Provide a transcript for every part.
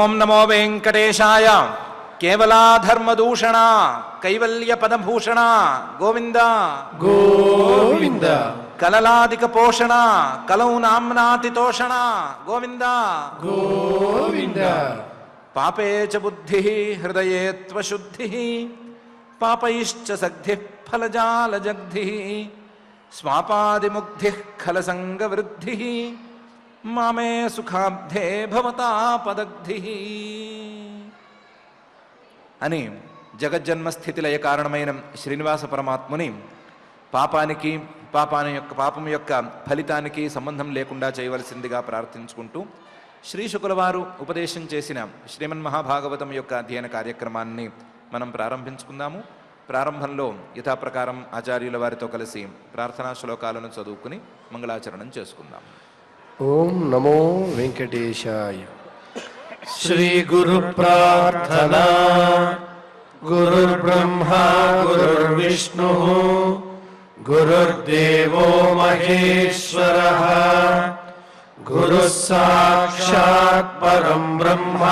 ఓం నమో వెంకటేశాయ. కేవలాధర్మదూషణ కైవల్య పదభూషణ గోవింద గోవింద. కలలాదిక పోషణ కలౌ నామ్నాతితోషణ గోవింద గోవింద. పాపే చ బుద్ధి హృదయే త్వశుద్ధి పాపైశ్చ సగ్ధి ఫలజాలజగ్ధి స్వాపాదిముగ్ధి ఖలసంగవృద్ధి మామే సుఖాబ్ధే భవతాపదగ్ధి అని జగజ్జన్మస్థితి లయ కారణమైన శ్రీనివాస పరమాత్ముని పాపం యొక్క ఫలితానికి సంబంధం లేకుండా చేయవలసిందిగా ప్రార్థించుకుంటూ శ్రీ శుకుల వారు ఉపదేశం చేసిన శ్రీమన్మహాభాగవతం యొక్క అధ్యయన కార్యక్రమాన్ని మనం ప్రారంభించుకుందాము. ప్రారంభంలో యథాప్రకారం ఆచార్యుల వారితో కలిసి ప్రార్థనా శ్లోకాలను చదువుకుని మంగళాచరణం చేసుకుందాం. ఓం నమో వెంకటేశాయ. శ్రీ గురు ప్రార్థనా. గురుర్బ్రహ్మా గురుర్విష్ణు గురుర్దేవో మహేశ్వరః. గురుః సాక్షాత్ పరం బ్రహ్మ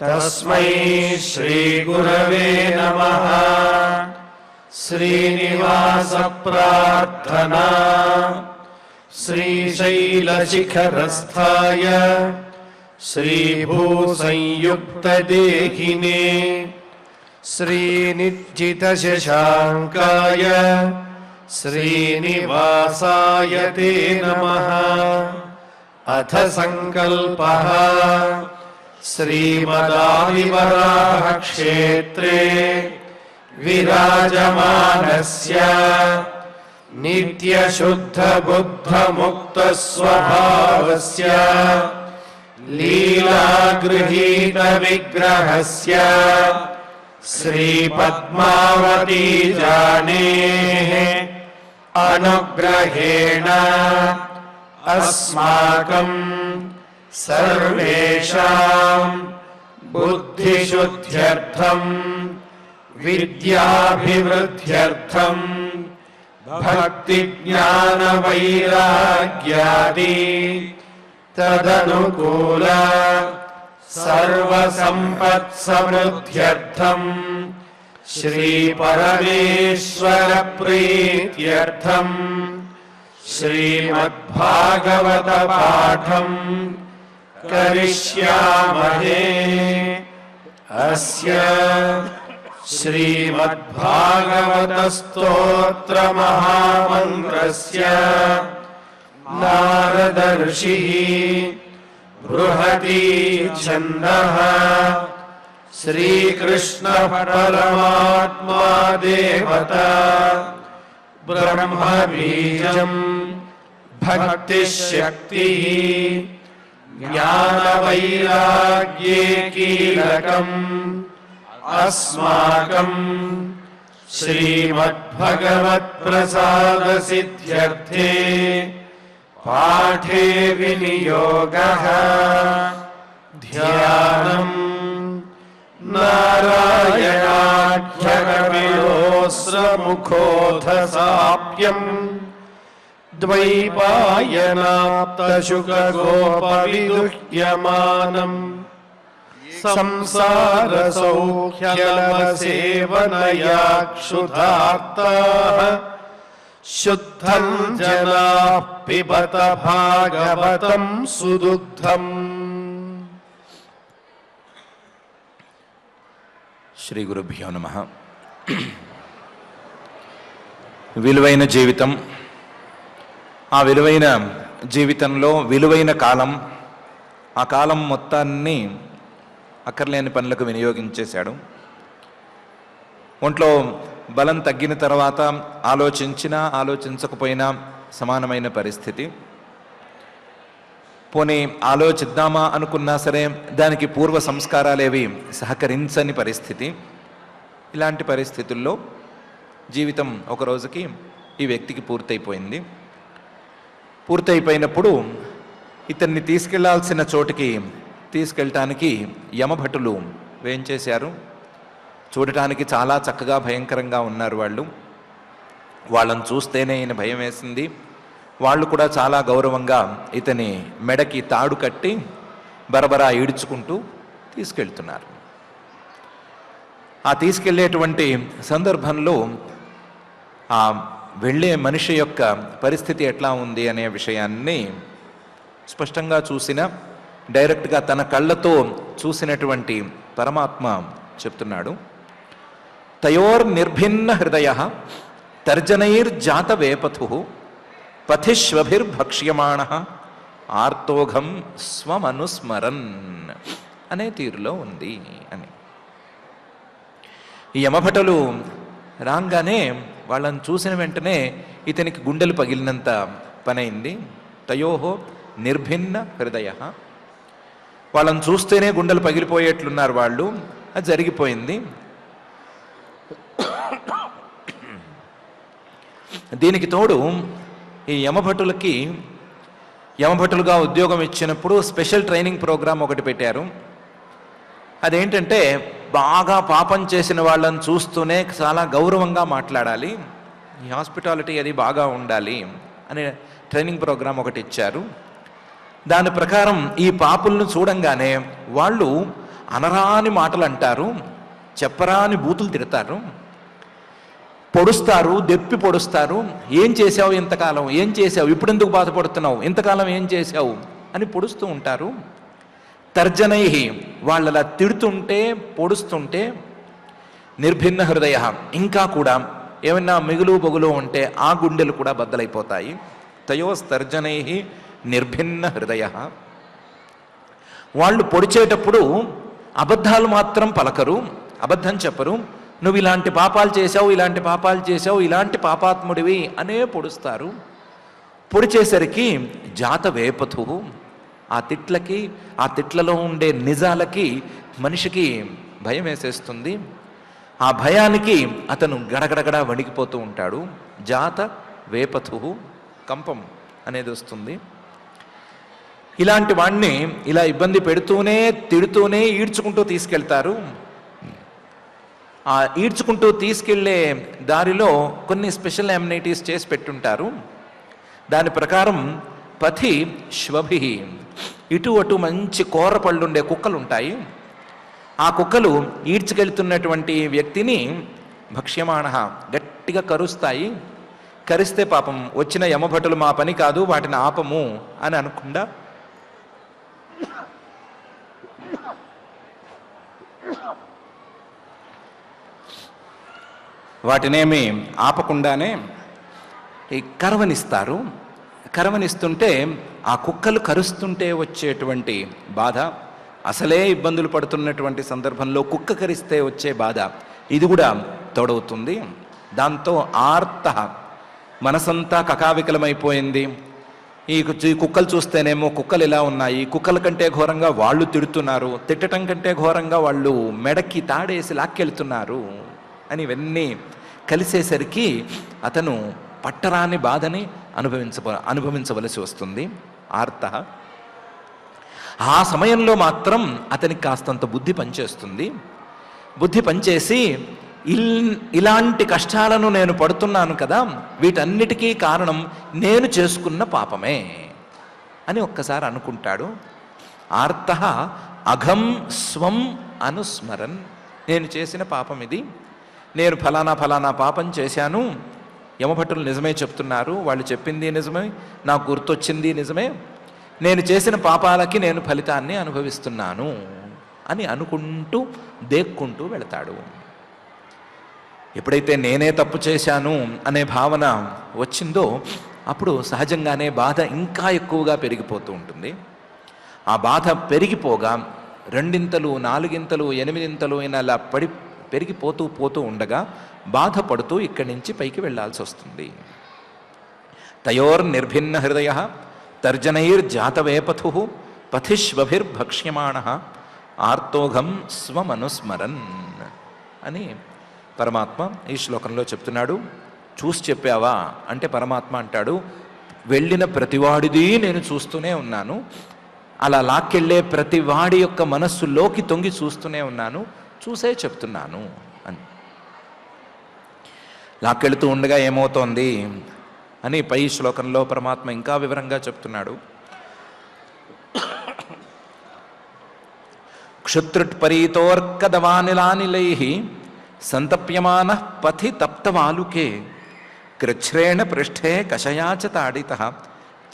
తస్మై శ్రీ గురవే నమః. శ్రీనివాస ప్రార్థనా. శ్రీశైలశిఖరస్థాయ శ్రీభూసంయుక్తదేహినే శ్రీనిశ్చితశశాంకాయ శ్రీనివాసాయ తే నమః. అథ సంకల్పః. శ్రీమదాదివరాహ క్షేత్రే విరాజమానస్య నిత్యశుద్ధ బుద్ధ ముక్త స్వభావస్య లీలాగృహీత విగ్రహస్య శ్రీ పద్మావతీ జానేః అనుగ్రహేణ అస్మాకం సర్వేషాం బుద్ధిశుద్ధ్యర్థం విద్యాభివృద్ధ్యర్థం భక్తి జ్ఞాన వైరాగ్యాది తదనుకూల సర్వ సంపత్ సమృద్ధ్యర్థం శ్రీ పరమేశ్వర ప్రీత్యర్థం శ్రీమద్భాగవత పాఠం కరిష్యామహే. అస్య శ్రీమద్భాగవత స్తోత్ర మహామంత్రస్య నారద ఋషిః బృహతి ఛందః. శ్రీకృష్ణ పరమాత్మా దేవతా బ్రహ్మ బీజం భక్తిశక్తిః జ్ఞాన వైరాగ్యే కీలకం అస్మాకం శ్రీమద్భగవత్ప్రసాద సిద్ధ్యర్థే పాఠే వినియోగః. ధ్యానం నారాయణాఖ్యకపిలోస్రముఖోధసాప్యం ద్వైపాయనాప్తశుకగోపవిదుహ్యమానం సంసారసౌఖ్యలవసేవనయాక్షుధార్తాః శుద్ధం జనాః పిబత భాగవతం సుదుగ్ధం. శ్రీ గురుభ్యో నమః. విలువైన జీవితం, ఆ విలువైన జీవితంలో విలువైన కాలం, ఆ కాలం మొత్తాన్ని అక్కర్లేని పనులకు వినియోగించేశాడు. ఒంట్లో బలం తగ్గిన తర్వాత ఆలోచించినా ఆలోచించకపోయినా సమానమైన పరిస్థితి. పోనీ ఆలోచిద్దామా అనుకున్నా సరే దానికి పూర్వ సంస్కారాలేవి సహకరించని పరిస్థితి. ఇలాంటి పరిస్థితుల్లో జీవితం ఒక రోజుకి ఈ వ్యక్తికి పూర్తయిపోయింది. పూర్తయిపోయినప్పుడు ఇతన్ని తీసుకెళ్లాల్సిన చోటికి తీసుకెళ్ళటానికి యమభటులు వేంచేశారు. చూడటానికి చాలా చక్కగా భయంకరంగా ఉన్నారు వాళ్ళు. వాళ్ళని చూస్తేనే ఈయన భయం వేసింది. వాళ్ళు కూడా చాలా గౌరవంగా ఇతని మెడకి తాడు కట్టి బరబరా ఈడ్చుకుంటూ తీసుకెళ్తున్నారు. ఆ తీసుకెళ్లేటువంటి సందర్భంలో ఆ వెళ్ళే మనిషి యొక్క పరిస్థితి ఎట్లా ఉంది అనే విషయాన్ని స్పష్టంగా చూసిన, డైరెక్ట్గా తన కళ్ళతో చూసినటువంటి పరమాత్మ చెప్తున్నాడు. తయోర్నిర్భిన్న హృదయ తర్జనైర్జాత వేపథు పథిష్వభిర్భక్ష్యమాణ ఆర్తోఘం స్వమనుస్మరన్ అనే తీరులో ఉంది అని. ఈ యమభటులు రాగానే వాళ్ళని చూసిన వెంటనే ఇతనికి గుండెలు పగిలినంత పనైంది. తయోహో నిర్భిన్న హృదయ, వాళ్ళని చూస్తేనే గుండెలు పగిలిపోయేట్లున్నారు వాళ్ళు. అది జరిగిపోయింది. దీనికి తోడు ఈ యమభటులుగా ఉద్యోగం ఇచ్చినప్పుడు స్పెషల్ ట్రైనింగ్ ప్రోగ్రాం ఒకటి పెట్టారు. అదేంటంటే బాగా పాపం చేసిన వాళ్ళని చూస్తూనే చాలా గౌరవంగా మాట్లాడాలి, ఈ హాస్పిటాలిటీ అది బాగా ఉండాలి అనే ట్రైనింగ్ ప్రోగ్రాం ఒకటి ఇచ్చారు. దాని ప్రకారం ఈ పాపులను చూడంగానే వాళ్ళు అనరాని మాటలు అంటారు, చెప్పరాని బూతులు తిడతారు, పొడుస్తారు, దెప్పి పొడుస్తారు. ఏం చేశావు ఇంతకాలం, ఏం చేశావు, ఇప్పుడు ఎందుకు బాధపడుతున్నావు, ఇంతకాలం ఏం చేశావు అని పొడుస్తూ ఉంటారు. తర్జనై, వాళ్ళలా తిడుతుంటే పొడుస్తుంటే నిర్భిన్న హృదయ, ఇంకా కూడా ఏమైనా మిగులు బొగులు ఉంటే ఆ గుండెలు కూడా బద్దలైపోతాయి. తయోస్తర్జనై నిర్భిన్న హృదయ. వాళ్ళు పొడిచేటప్పుడు అబద్ధాలు మాత్రం పలకరు, అబద్ధం చెప్పరు. నువ్వు ఇలాంటి పాపాలు చేశావు, ఇలాంటి పాపాలు చేశావు, ఇలాంటి పాపాత్ముడివి అనే పొడుస్తారు. పొడిచేసరికి జాత వేపథు, ఆ తిట్లకి, ఆ తిట్లలో ఉండే నిజాలకి మనిషికి భయం వేసేస్తుంది. ఆ భయానికి అతను గడగడగడ వణికిపోతూ ఉంటాడు. జాత వేపథు, కంపం అనేది వస్తుంది. ఇలాంటి వాణ్ణి ఇలా ఇబ్బంది పెడుతూనే తిడుతూనే ఈడ్చుకుంటూ తీసుకెళ్తారు. ఆ ఈడ్చుకుంటూ తీసుకెళ్లే దారిలో కొన్ని స్పెషల్ అమ్యూనిటీస్ చేసి పెట్టుంటారు. దాని ప్రకారం పథి శ్వభి, ఇటు అటు మంచి కూర పళ్ళుండే కుక్కలు ఉంటాయి. ఆ కుక్కలు ఈడ్చుకెళ్తున్నటువంటి వ్యక్తిని భక్ష్యమాణ, గట్టిగా కరుస్తాయి. కరిస్తే పాపం వచ్చిన యమభటులు మా పని కాదు, వాటిని ఆపము అని అనకుండా వాటినేమి ఆపకుండానే ఈ కరవనిస్తారు. కరవనిస్తుంటే ఆ కుక్కలు కరుస్తుంటే వచ్చేటువంటి బాధ, అసలే ఇబ్బందులు పడుతున్నటువంటి సందర్భంలో కుక్క కరిస్తే వచ్చే బాధ ఇది కూడా తోడవుతుంది. దాంతో ఆర్త, మనసంతా కకావికలమైపోయింది. ఈ కుక్కలు చూస్తేనేమో కుక్కలు ఇలా ఉన్నాయి, కుక్కల కంటే ఘోరంగా వాళ్ళు తిడుతున్నారు, తిట్టడం కంటే ఘోరంగా వాళ్ళు మెడకి తాడేసి లాక్కెళ్తున్నారు అని ఇవన్నీ కలిసేసరికి అతను పట్టరాని బాధని అనుభవించవలసి వస్తుంది. ఆర్త. ఆ సమయంలో మాత్రం అతనికి కాస్తంత బుద్ధి పనిచేస్తుంది. బుద్ధి పనిచేసి ఇలాంటి కష్టాలను నేను పడుతున్నాను కదా, వీటన్నిటికీ కారణం నేను చేసుకున్న పాపమే అని ఒక్కసారి అనుకుంటాడు. ఆర్త అఘం స్వం అనుస్మరన్, నేను చేసిన పాపం ఇది, నేను ఫలానా ఫలానా పాపం చేశాను, యమభటులు నిజమే చెప్తున్నారు, వాళ్ళు చెప్పింది నిజమే, నాకు గుర్తొచ్చింది నిజమే, నేను చేసిన పాపాలకి నేను ఫలితాన్ని అనుభవిస్తున్నాను అని అనుకుంటూ దేక్కుంటూ వెళతాడు. ఎప్పుడైతే నేనే తప్పు చేశాను అనే భావన వచ్చిందో అప్పుడు సహజంగానే బాధ ఇంకా ఎక్కువగా పెరిగిపోతూ ఉంటుంది. ఆ బాధ పెరిగిపోగా 2 4 8 ఇలా పెరిగిపోతూ ఉండగా బాధపడుతూ ఇక్కడి నుంచి పైకి వెళ్లాల్సి వస్తుంది. తయోర్నిర్భిన్న హృదయ తర్జనైర్జాతవేపథు పథిష్వభిర్భక్ష్యమాణ ఆర్తోఘం స్వమనుస్మరన్ అని పరమాత్మ ఈ శ్లోకంలో చెప్తున్నాడు. చూసి చెప్పావా అంటే పరమాత్మ అంటాడు, వెళ్ళిన ప్రతివాడిది నేను చూస్తూనే ఉన్నాను, అలా లాక్కెళ్ళే ప్రతివాడి యొక్క మనస్సులోకి తొంగి చూస్తూనే ఉన్నాను, చూసే చెప్తున్నాను అని. లాక్కెళ్తూ ఉండగా ఏమవుతోంది అని పై శ్లోకంలో పరమాత్మ ఇంకా వివరంగా చెప్తున్నాడు. క్షుత్రుట్పరీతోర్కదవానిలానిలై సంతప్యమాన పథి తప్తవాలుకే కృచ్ఛ్రేణ పృష్ఠే కషయాచ తాడిత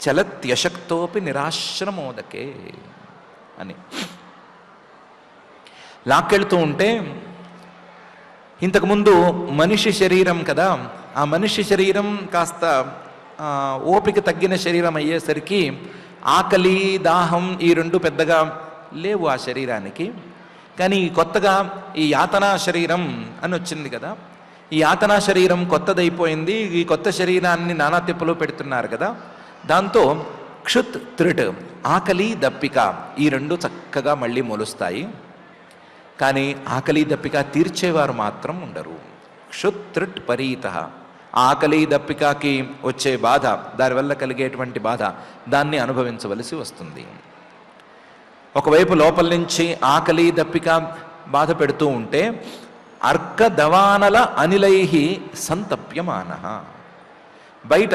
చలత్యశక్తోపి నిరాశ్రమోదకే అని. లాక్కెళ్తూ ఉంటే ఇంతకుముందు మనిషి శరీరం కదా, ఆ మనిషి శరీరం కాస్త ఓపిక తగ్గిన శరీరం అయ్యేసరికి ఆకలి దాహం ఈ రెండు పెద్దగా లేవు ఆ శరీరానికి. కానీ కొత్తగా ఈ యాతనా శరీరం అని వచ్చింది కదా, ఈ యాతనా శరీరం కొత్తదైపోయింది. ఈ కొత్త శరీరాన్ని నానా తిప్పలు పెడుతున్నారు కదా, దాంతో క్షుత్ త్రిట్ ఆకలి దప్పిక ఈ రెండు చక్కగా మళ్ళీ మొలుస్తాయి. కానీ ఆకలి దప్పిక తీర్చేవారు మాత్రం ఉండరు. క్షుత్రిట్ పరీత ఆకలి దప్పికకి వచ్చే బాధ, దానివల్ల కలిగేటువంటి బాధ దాన్ని అనుభవించవలసి వస్తుంది. ఒకవైపు లోపల నుంచి ఆకలి దప్పిక బాధ పెడుతూ ఉంటే అర్క దవానల అనిలైహి సంతప్యమాన, బయట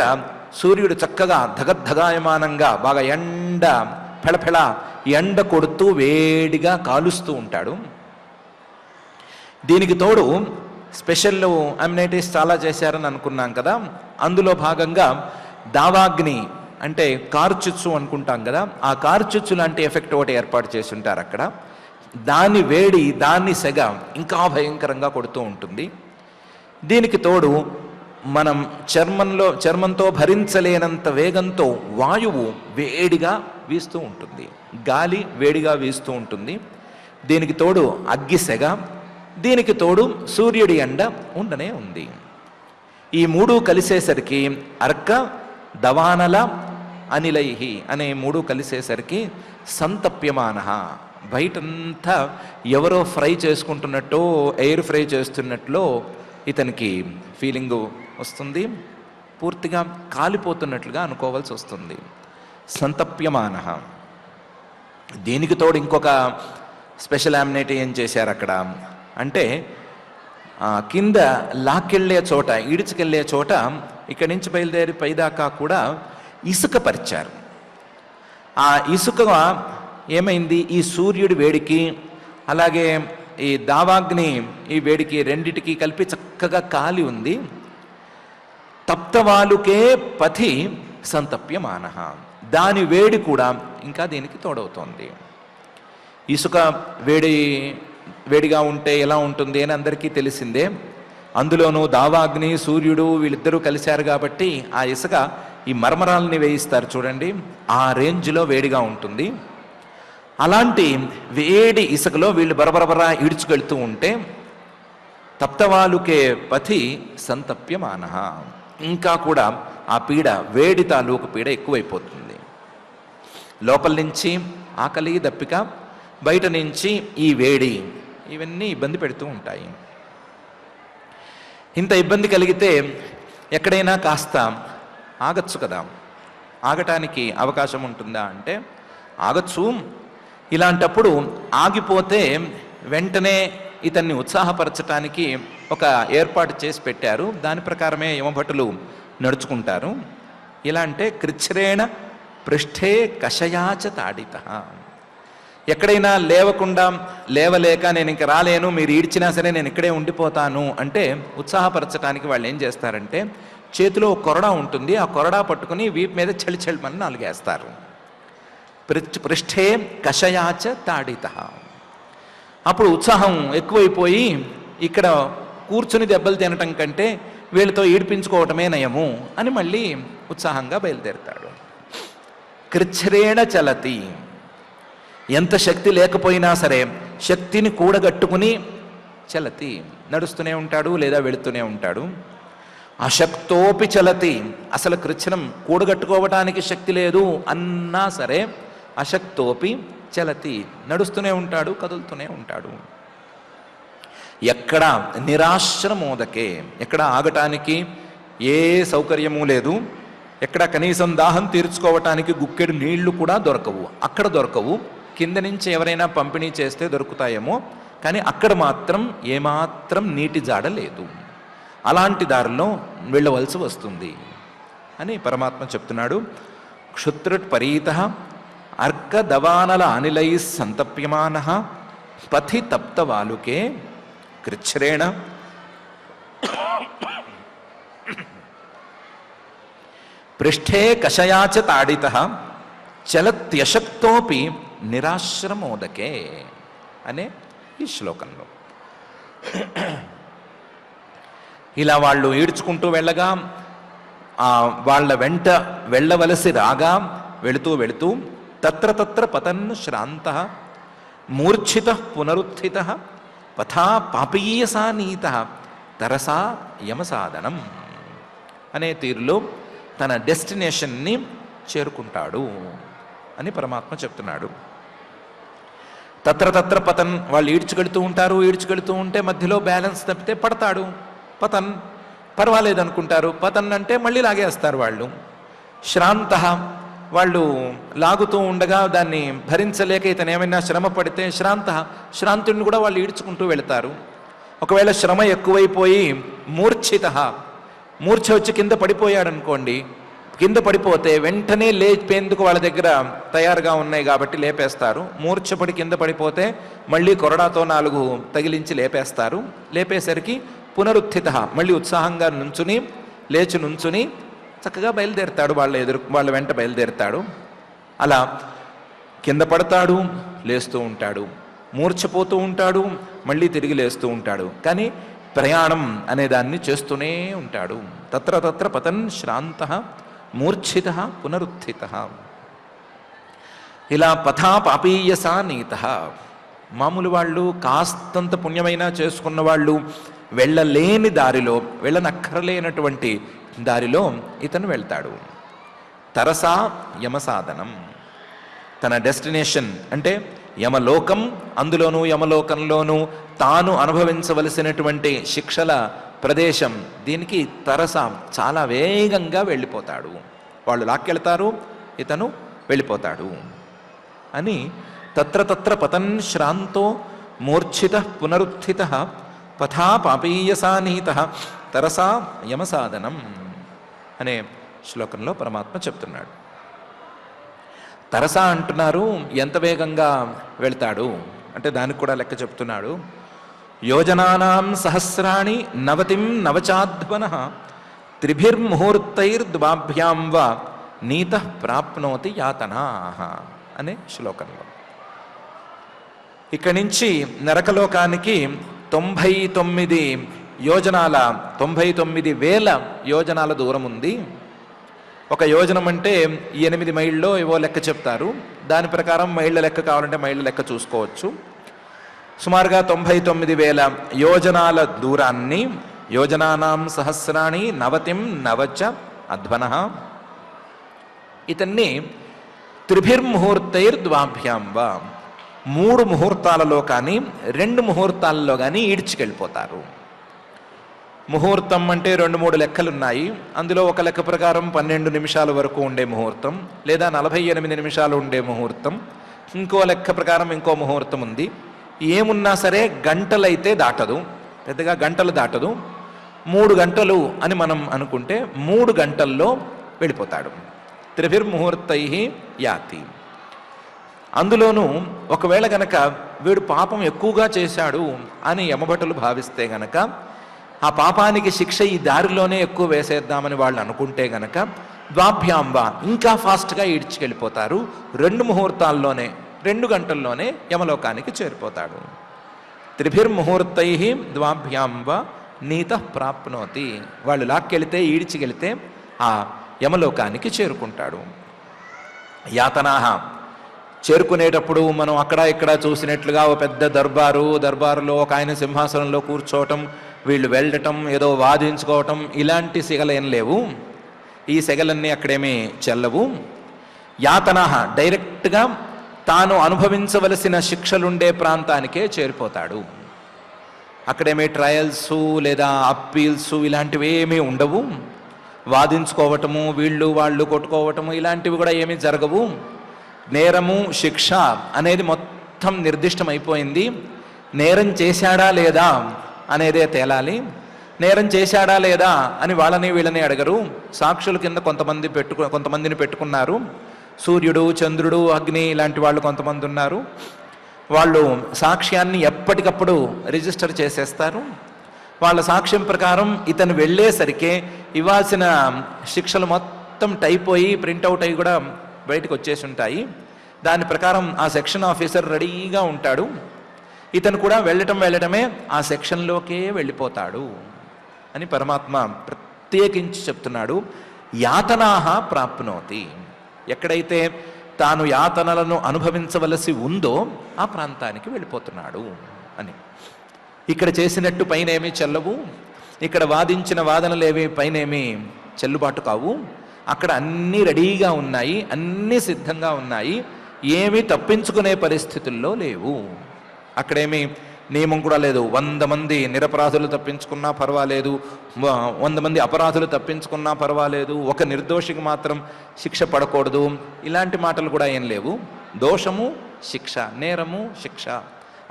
సూర్యుడు చక్కగా ధగద్ధగాయమానంగా బాగా ఎండ ఫెళఫెళ ఎండ కొడుతూ వేడిగా కాలుస్తూ ఉంటాడు. దీనికి తోడు స్పెషల్ అమ్యూనిటీస్ చాలా చేశారని అనుకున్నాం కదా, అందులో భాగంగా దావాగ్ని అంటే కార్చిచ్చు అనుకుంటాం కదా, ఆ కార్చిచ్చు లాంటి ఎఫెక్ట్ ఒకటి ఏర్పాటు చేసి ఉంటారు అక్కడ. దాని వేడి దాని సెగ ఇంకా భయంకరంగా కొడుతూ ఉంటుంది. దీనికి తోడు మనం చర్మంతో భరించలేనంత వేగంతో వాయువు వేడిగా వీస్తూ ఉంటుంది, గాలి వేడిగా వీస్తూ ఉంటుంది. దీనికి తోడు అగ్గి సెగ, దీనికి తోడు సూర్యుడి ఎండ ఉండనే ఉంది. ఈ మూడు కలిసేసరికి అర్క దవానల అనిలైహి అనే మూడు కలిసేసరికి సంతప్యమాన, బయటంతా ఎవరో ఫ్రై చేసుకుంటున్నట్టు ఎయిర్ ఫ్రై చేస్తున్నట్లో ఇతనికి ఫీలింగు వస్తుంది, పూర్తిగా కాలిపోతున్నట్లుగా అనుకోవాల్సి వస్తుంది. సంతప్యమాన. దీనికి తోడు ఇంకొక స్పెషల్ అమ్యూనిటీ ఏం చేశారు అక్కడ అంటే, కింద లాక్కెళ్ళే చోట ఈడ్చుకెళ్ళే చోట ఇక్కడి నుంచి బయలుదేరి పైదాకా కూడా ఇసుక పరిచారు. ఆ ఇసుక ఏమైంది, ఈ సూర్యుడి వేడికి అలాగే ఈ దావాగ్ని ఈ వేడికి రెండిటికి కలిపి చక్కగా కాలి ఉంది. తప్తవాలుకే పథి సంతప్యమాన, దాని వేడి కూడా ఇంకా దీనికి తోడవుతోంది. ఇసుక వేడిగా ఉంటే ఎలా ఉంటుంది అని అందరికీ తెలిసిందే. అందులోనూ దావాగ్ని సూర్యుడు వీళ్ళిద్దరూ కలిశారు కాబట్టి ఆ ఇసుక ఈ మర్మరాలని వేయిస్తారు చూడండి, ఆ రేంజ్లో వేడిగా ఉంటుంది. అలాంటి వేడి ఇసుకలో వీళ్ళు బరబరబరా ఈడ్చుకెళ్తూ ఉంటే తప్తవాలుకే పథి సంతప్యమాన, ఇంకా కూడా ఆ పీడ వేడి తాలూకు పీడ ఎక్కువైపోతుంది. లోపల నుంచి ఆకలి దప్పిక, బయట నుంచి ఈ వేడి, ఇవన్నీ ఇబ్బంది పెడుతూ ఉంటాయి. ఇంత ఇబ్బంది కలిగితే ఎక్కడైనా కాస్త ఆగచ్చు కదా, ఆగటానికి అవకాశం ఉంటుందా అంటే ఆగచ్చు. ఇలాంటప్పుడు ఆగిపోతే వెంటనే ఇతన్ని ఉత్సాహపరచటానికి ఒక ఏర్పాటు చేసి పెట్టారు. దాని ప్రకారమే యమభటులు నడుచుకుంటారు. ఇలా అంటే కృచ్ఛ్రేణ పృష్ఠే కషయాచ తాడిత, ఎక్కడైనా లేవలేక నేను ఇంక రాలేను, మీరు ఈడ్చినా సరే నేను ఇక్కడే ఉండిపోతాను అంటే ఉత్సాహపరచడానికి వాళ్ళు ఏం చేస్తారంటే చేతిలో కొరడా ఉంటుంది, ఆ కొరడా పట్టుకుని వీపు మీద చలిచలిమని నాలుగేస్తారు. పృష్ఠే కషయాచ తాడిత. అప్పుడు ఉత్సాహం ఎక్కువైపోయి ఇక్కడ కూర్చుని దెబ్బలు తినటం కంటే వీళ్ళతో ఈడ్పించుకోవటమే నయము అని మళ్ళీ ఉత్సాహంగా బయలుదేరుతాడు. కృచ్ఛ్రేణ చలతి, ఎంత శక్తి లేకపోయినా సరే శక్తిని కూడగట్టుకుని చలతి నడుస్తూనే ఉంటాడు లేదా వెళుతూనే ఉంటాడు. అశక్తోపి చలతి, అసలు కృచ్ఛ్రం కూడగట్టుకోవటానికి శక్తి లేదు అన్నా సరే అశక్తోపి చలతి, నడుస్తూనే ఉంటాడు, కదులుతూనే ఉంటాడు. ఎక్కడ నిరాశ్రమోదకే, ఎక్కడ ఆగటానికి ఏ సౌకర్యము లేదు, ఎక్కడ కనీసం దాహం తీర్చుకోవటానికి గుక్కెడు నీళ్లు కూడా దొరకవు. అక్కడ దొరకవు, కింద నుంచి ఎవరైనా పంపిణీ చేస్తే దొరుకుతాయేమో, కానీ అక్కడ మాత్రం ఏమాత్రం నీటి జాడ లేదు. అలాంటి దారిలో వెళ్ళవలసి వస్తుంది అని పరమాత్మ చెప్తున్నాడు. క్షుత్రుట్ పరీత అర్క దవానల అనిలై సంతప్యమాన పథి తప్త వాలుకే కృచ్ఛ్రేణ పృష్ఠే కషయాచ తాడితః చలత్యశక్తోపి నిరాశ్రమోదకే అనే ఈ శ్లోకంలో. ఇలా వాళ్ళు ఈడ్చుకుంటూ వెళ్ళగా వాళ్ళ వెంట వెళ్ళవలసి రాగా వెళుతూ వెళుతూ తత్ర తత్ర పతన్ శ్రాంతః మూర్ఛితః పునరుత్థితః పథా పాపీయసా నీతః తరసా యమసాధనం అనే తీరులో తన డెస్టినేషన్ని చేరుకుంటాడు అని పరమాత్మ చెప్తున్నాడు. తత్ర తత్ర పతన్, వాళ్ళు ఈడ్చుకెళ్తూ ఉంటారు, ఈడ్చుకెళ్తూ ఉంటే మధ్యలో బ్యాలెన్స్ తప్పితే పడతాడు. పతన్ పర్వాలేదు అనుకుంటారు, పతన్ అంటే మళ్ళీ లాగేస్తారు వాళ్ళు. శ్రాంత, వాళ్ళు లాగుతూ ఉండగా దాన్ని భరించలేక ఇతను ఏమైనా శ్రమ పడితే శ్రాంత, శ్రాంతుడిని కూడా వాళ్ళు ఈడ్చుకుంటూ వెళతారు. ఒకవేళ శ్రమ ఎక్కువైపోయి మూర్ఛిత, మూర్ఛ వచ్చి కింద పడిపోయాడు అనుకోండి, కింద పడిపోతే వెంటనే లేపేందుకు వాళ్ళ దగ్గర తయారుగా ఉన్నాయి కాబట్టి లేపేస్తారు. మూర్ఛపడి కింద పడిపోతే మళ్ళీ కొరడాతో 4 తగిలించి లేపేస్తారు. లేపేసరికి పునరుత్థిత, మళ్ళీ ఉత్సాహంగా లేచి నుంచుని చక్కగా బయలుదేరుతాడు, వాళ్ళ వెంట బయలుదేరుతాడు. అలా కింద పడతాడు, లేస్తూ ఉంటాడు, మూర్ఛపోతూ ఉంటాడు, మళ్ళీ తిరిగి లేస్తూ ఉంటాడు. కానీ ప్రయాణం అనే దాన్ని చేస్తూనే ఉంటాడు. తత్ర తత్ర పతన్ శ్రాంత మూర్ఛిత పునరుత్థిత. ఇలా పథా పాపీయసా నీత, మామూలు వాళ్ళు కాస్తంత పుణ్యమైనా చేసుకున్న వాళ్ళు వెళ్ళలేని దారిలో, వెళ్ళనక్కరలేనటువంటి దారిలో ఇతను వెళ్తాడు. తరసా యమసాధనం, తన డెస్టినేషన్ అంటే యమలోకం, అందులోనూ యమలోకంలోనూ తాను అనుభవించవలసినటువంటి శిక్షల ప్రదేశం, దీనికి తరస చాలా వేగంగా వెళ్ళిపోతాడు. వాళ్ళు లాక్కెళ్తారు, ఇతను వెళ్ళిపోతాడు అని తత్ర తత్ర పతన్ శ్రాంతో మూర్ఛిత పునరుత్థిత పథా పాపీయసా నీత తరసా యమసాధనం అనే శ్లోకంలో పరమాత్మ చెప్తున్నాడు. తరసా అంటున్నారు, ఎంత వేగంగా వెళ్తాడు అంటే దానికి కూడా లెక్క చెప్తున్నాడు. యోజనానాం సహస్రాణి నవతిం నవచాధ్వనః త్రిభిర్ముహూర్తైర్ద్వాభ్యాం వా నీతః ప్రాప్నోతి యాతనాః అనే శ్లోకంలో. ఇక్కడి నుంచి నరకలోకానికి 99 యోజనాల 99,000 యోజనాల దూరం ఉంది. ఒక యోజనం అంటే 8 మైళ్ళలో ఏవో లెక్క చెప్తారు, దాని ప్రకారం మైళ్ళ లెక్క కావాలంటే మైళ్ళ లెక్క చూసుకోవచ్చు. సుమారుగా 99,000 యోజనాల దూరాన్ని, యోజనానాం సహస్రాణి నవతిం నవచ అధ్వనః, ఇతన్ని త్రిభిర్ముహూర్తైర్ద్వాభ్యాం వా, 3 ముహూర్తాలలో కానీ 2 ముహూర్తాలలో కానీ ఈడ్చుకెళ్ళిపోతారు. ముహూర్తం అంటే 2-3 లెక్కలున్నాయి. అందులో ఒక లెక్క ప్రకారం 12 నిమిషాల వరకు ఉండే ముహూర్తం, లేదా 48 నిమిషాలు ఉండే ముహూర్తం, ఇంకో లెక్క ప్రకారం ఇంకో ముహూర్తం ఉంది. ఏమున్నా సరే గంటలైతే దాటదు, పెద్దగా గంటలు దాటదు. 3 గంటలు అని మనం అనుకుంటే 3 గంటల్లో వెళ్ళిపోతాడు. త్రిభిర్ముహూర్తై యాతి. అందులోనూ ఒకవేళ గనక వీడు పాపం ఎక్కువగా చేశాడు అని యమభటులు భావిస్తే గనక, ఆ పాపానికి శిక్ష ఈ దారిలోనే ఎక్కువ వేసేద్దామని వాళ్ళు అనుకుంటే గనక ద్వాభ్యాంబ ఇంకా ఫాస్ట్గా ఈడ్చుకెళ్ళిపోతారు. 2 ముహూర్తాల్లోనే, 2 గంటల్లోనే యమలోకానికి చేరిపోతాడు. త్రిభిర్ముహూర్తై ద్వాభ్యాంబ నీతః ప్రాప్నోతి. వాళ్ళు లాక్కెళితే, ఈడ్చికెళితే ఆ యమలోకానికి చేరుకుంటాడు. యాతనాహ, చేరుకునేటప్పుడు మనం అక్కడ ఇక్కడ చూసినట్లుగా ఓ పెద్ద దర్బారులో ఒక ఆయన సింహాసనంలో కూర్చోవటం, వీళ్ళు వెళ్ళటం, ఏదో వాదించుకోవటం, ఇలాంటి సిగలేం లేవు. ఈ సెగలన్నీ అక్కడేమీ చెల్లవు. యాతనాహ, డైరెక్ట్గా తాను అనుభవించవలసిన శిక్షలుండే ప్రాంతానికే చేరిపోతాడు. అక్కడేమీ ట్రయల్స్ లేదా అప్పీల్స్ ఇలాంటివి ఏమీ ఉండవు. వాదించుకోవటము, వీళ్ళు వాళ్ళు కొట్టుకోవటము ఇలాంటివి కూడా ఏమీ జరగవు. నేరము శిక్ష అనేది మొత్తం నిర్దిష్టమైపోయింది. నేరం చేశాడా లేదా అనేదే తేలాలి. నేరం చేశాడా లేదా అని వాళ్ళని వీళ్ళని అడగరు. సాక్షుల కింద కొంతమందిని పెట్టుకున్నారు. సూర్యుడు, చంద్రుడు, అగ్ని ఇలాంటి వాళ్ళు కొంతమంది ఉన్నారు. వాళ్ళు సాక్ష్యాన్ని ఎప్పటికప్పుడు రిజిస్టర్ చేసేస్తారు. వాళ్ళ సాక్ష్యం ప్రకారం ఇతను వెళ్ళేసరికే ఇవ్వాల్సిన శిక్షలు మొత్తం టైప్ అయ్యి ప్రింటౌట్ అయ్యి కూడా బయటకు వచ్చేసి ఉంటాయి. దాని ప్రకారం ఆ సెక్షన్ ఆఫీసర్ రెడీగా ఉంటాడు. ఇతను కూడా వెళ్ళటమే ఆ సెక్షన్లోకే వెళ్ళిపోతాడు అని పరమాత్మ ప్రత్యేకించి చెప్తున్నాడు. యాతనాహ ప్రాప్నోతి, ఎక్కడైతే తాను యాతనలను అనుభవించవలసి ఉందో ఆ ప్రాంతానికి వెళ్ళిపోతున్నాడు అని. ఇక్కడ చేసినట్టు పైనేమీ చెల్లవు, ఇక్కడ వాదించిన వాదనలేవి పైనేమీ చెల్లుబాటు కావు. అక్కడ అన్నీ రెడీగా ఉన్నాయి, అన్నీ సిద్ధంగా ఉన్నాయి, ఏమీ తప్పించుకునే పరిస్థితుల్లో లేవు. అక్కడేమీ నియమం కూడా లేదు. 100 మంది నిరపరాధులు తప్పించుకున్నా పర్వాలేదు, 100 మంది అపరాధులు తప్పించుకున్నా పర్వాలేదు, ఒక నిర్దోషికి మాత్రం శిక్ష పడకూడదు, ఇలాంటి మాటలు కూడా ఏం లేవు. దోషము శిక్ష, నేరము శిక్ష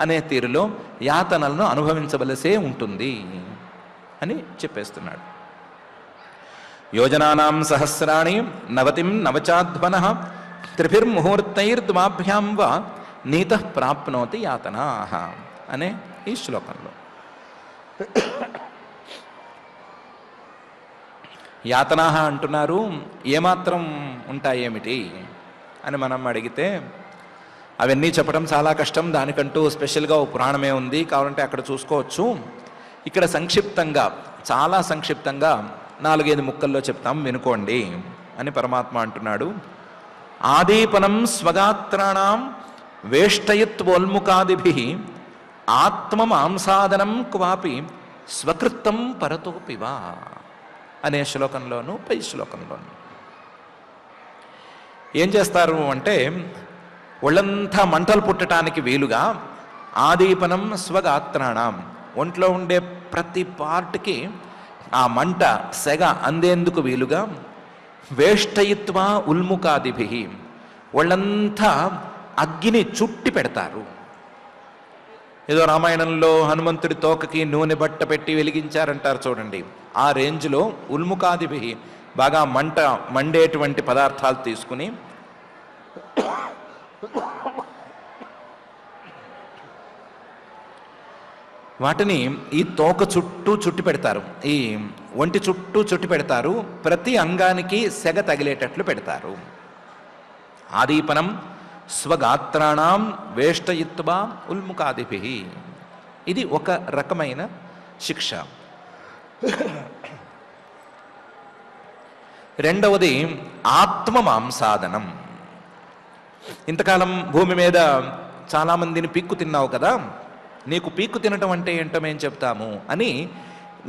అనే తీరులో యాతనలను అనుభవించవలసే ఉంటుంది అని చెప్పేస్తున్నాడు. యోజనానాం సహస్రాణి నవతిం నవచాధ్వనః త్రిభిర్ముహూర్తైర్ద్వాభ్యాం వా నీతః ప్రాప్నోతి యాతనాః అనే ఈ శ్లోకంలో యాతనాః అంటున్నారు. ఏమాత్రం ఉంటాయేమిటి అని మనం అడిగితే అవన్నీ చెప్పడం చాలా కష్టం. దానికంటూ స్పెషల్గా ఓ పురాణమే ఉంది, కావాలంటే అక్కడ చూసుకోవచ్చు. ఇక్కడ సంక్షిప్తంగా, చాలా సంక్షిప్తంగా 4-5 ముక్కల్లో చెప్తాం, వినుకోండి అని పరమాత్మ అంటున్నాడు. ఆదీపనం స్వగాత్రాణం వేష్టయత్వోల్ముఖాదిభిః ఆత్మమాంసాదనం క్వాపి స్వకృత్తం పరతోపివా అనే శ్లోకంలోను పై శ్లోకంలోను ఏం చేస్తారు అంటే, ఒళ్ళంతా మంటలు పుట్టడానికి వీలుగా ఆదీపనం స్వగాత్రాణం, ఒంట్లో ఉండే ప్రతి పార్ట్కి ఆ మంట సెగ అందేందుకు వీలుగా వేష్టయిత్వ ఉల్ముఖాదిభిః, ఒళ్ళంతా అగ్గిని చుట్టి పెడతారు. ఏదో రామాయణంలో హనుమంతుడి తోకకి నూనె బట్ట పెట్టి వెలిగించారంటారు చూడండి, ఆ రేంజ్లో ఉల్ముఖాదిభిః, బాగా మండేటువంటి పదార్థాలు తీసుకుని వాటిని ఈ తోక చుట్టూ చుట్టి పెడతారు, ఈ ఒంటి చుట్టూ చుట్టి పెడతారు, ప్రతి అంగానికి సెగ తగిలేటట్లు పెడతారు. ఆదీపనం స్వగాత్రాణం వేష్టయిత్వా ఉల్ముఖాదిభిః, ఇది ఒక రకమైన శిక్ష. రెండవది ఆత్మమాంసాదనం. ఇంతకాలం భూమి మీద చాలామందిని పీక్కు తిన్నావు కదా, నీకు పీక్కు తినటం అంటే ఏంటో మేము చెప్తాము అని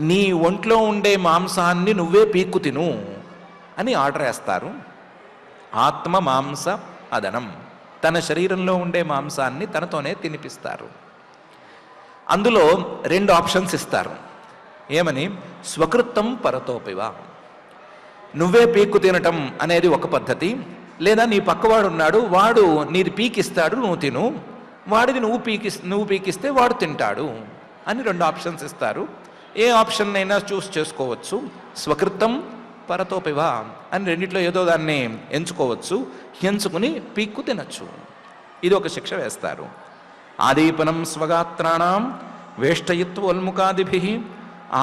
నీ ఒంట్లో ఉండే మాంసాన్ని నువ్వే పీక్కు తిను అని ఆర్డర్ వేస్తారు. ఆత్మ మాంస అదనం, తన శరీరంలో ఉండే మాంసాన్ని తనతోనే తినిపిస్తారు. అందులో 2 ఆప్షన్స్ ఇస్తారు. ఏమని? స్వకృత్తం పరతోపివా, నువ్వే పీక్కు తినటం అనేది ఒక పద్ధతి, లేదా నీ పక్కవాడు ఉన్నాడు, వాడు నీది పీకిస్తాడు, నువ్వు తిను, వాడిది నువ్వు పీకిస్తే వాడు తింటాడు అని 2 ఆప్షన్స్ ఇస్తారు. ఏ ఆప్షన్ అయినా చూస్ చేసుకోవచ్చు. స్వకృత్తం పరతోపివా అని రెండిట్లో ఏదో దాన్ని ఎంచుకోవచ్చు, ఎంచుకుని పీక్కు తినచ్చు. ఇది ఒక శిక్ష వేస్తారు. ఆదీపనం స్వగాత్రాణం వేష్టయిత్వోల్ముఖాదిభిః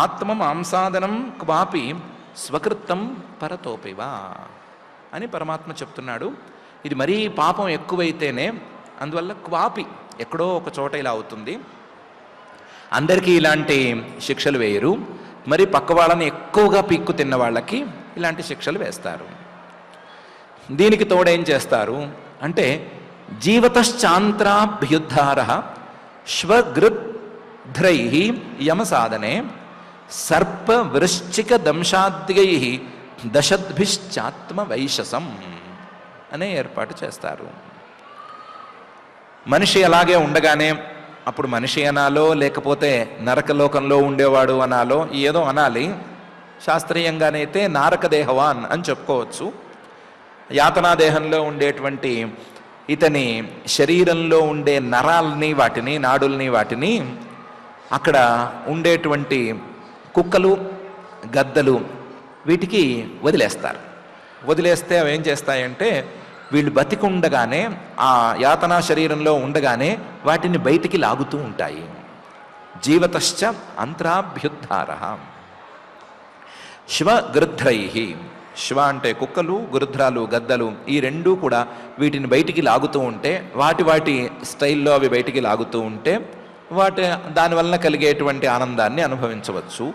ఆత్మమాంసాదనం క్వాపి స్వకృత్తం పరతోపివా అని పరమాత్మ చెప్తున్నాడు. ఇది మరీ పాపం ఎక్కువైతేనే, అందువల్ల క్వాపి ఎక్కడో ఒక చోట ఇలా అవుతుంది. అందరికీ ఇలాంటి శిక్షలు వేయరు, మరి పక్క వాళ్ళని ఎక్కువగా పీక్కు తిన్న వాళ్ళకి ఇలాంటి శిక్షలు వేస్తారు. దీనికి తోడేం చేస్తారు అంటే, జీవతశ్చాంత్రాభ్యుద్ధారః శ్వగృధ్రైః యమసాధనే సర్ప వృశ్చిక దంశాద్యైః దశద్భిశ్చాత్మ వైశసం అనే ఏర్పాటు చేస్తారు. మనిషి అలాగే ఉండగానే అప్పుడు మనిషి అనాలో లేకపోతే నరకలోకంలో ఉండేవాడు అనాలో ఏదో అనాలి. శాస్త్రీయంగానైతే నారకదేహవాన్ అని చెప్పుకోవచ్చు. యాతనాదేహంలో ఉండేటువంటి ఇతని శరీరంలో ఉండే నరాల్ని, వాటిని నాడుల్ని, వాటిని అక్కడ ఉండేటువంటి కుక్కలు, గద్దలు వీటికి వదిలేస్తారు. వదిలేస్తే అవి ఏం చేస్తాయంటే వీళ్ళు బతికుండగానే ఆ యాతనా శరీరంలో ఉండగానే వాటిని బయటికి లాగుతూ ఉంటాయి. జీవతశ్చ అంతరాభ్యుద్ధార శ్వగృధ్రై. శ్వ అంటే కుక్కలు, గృధ్రాలు గద్దలు, ఈ రెండూ కూడా వీటిని బయటికి లాగుతూ ఉంటే వాటి స్టైల్లో అవి బయటికి లాగుతూ ఉంటే దానివల్ల కలిగేటువంటి ఆనందాన్ని అనుభవించవచ్చు.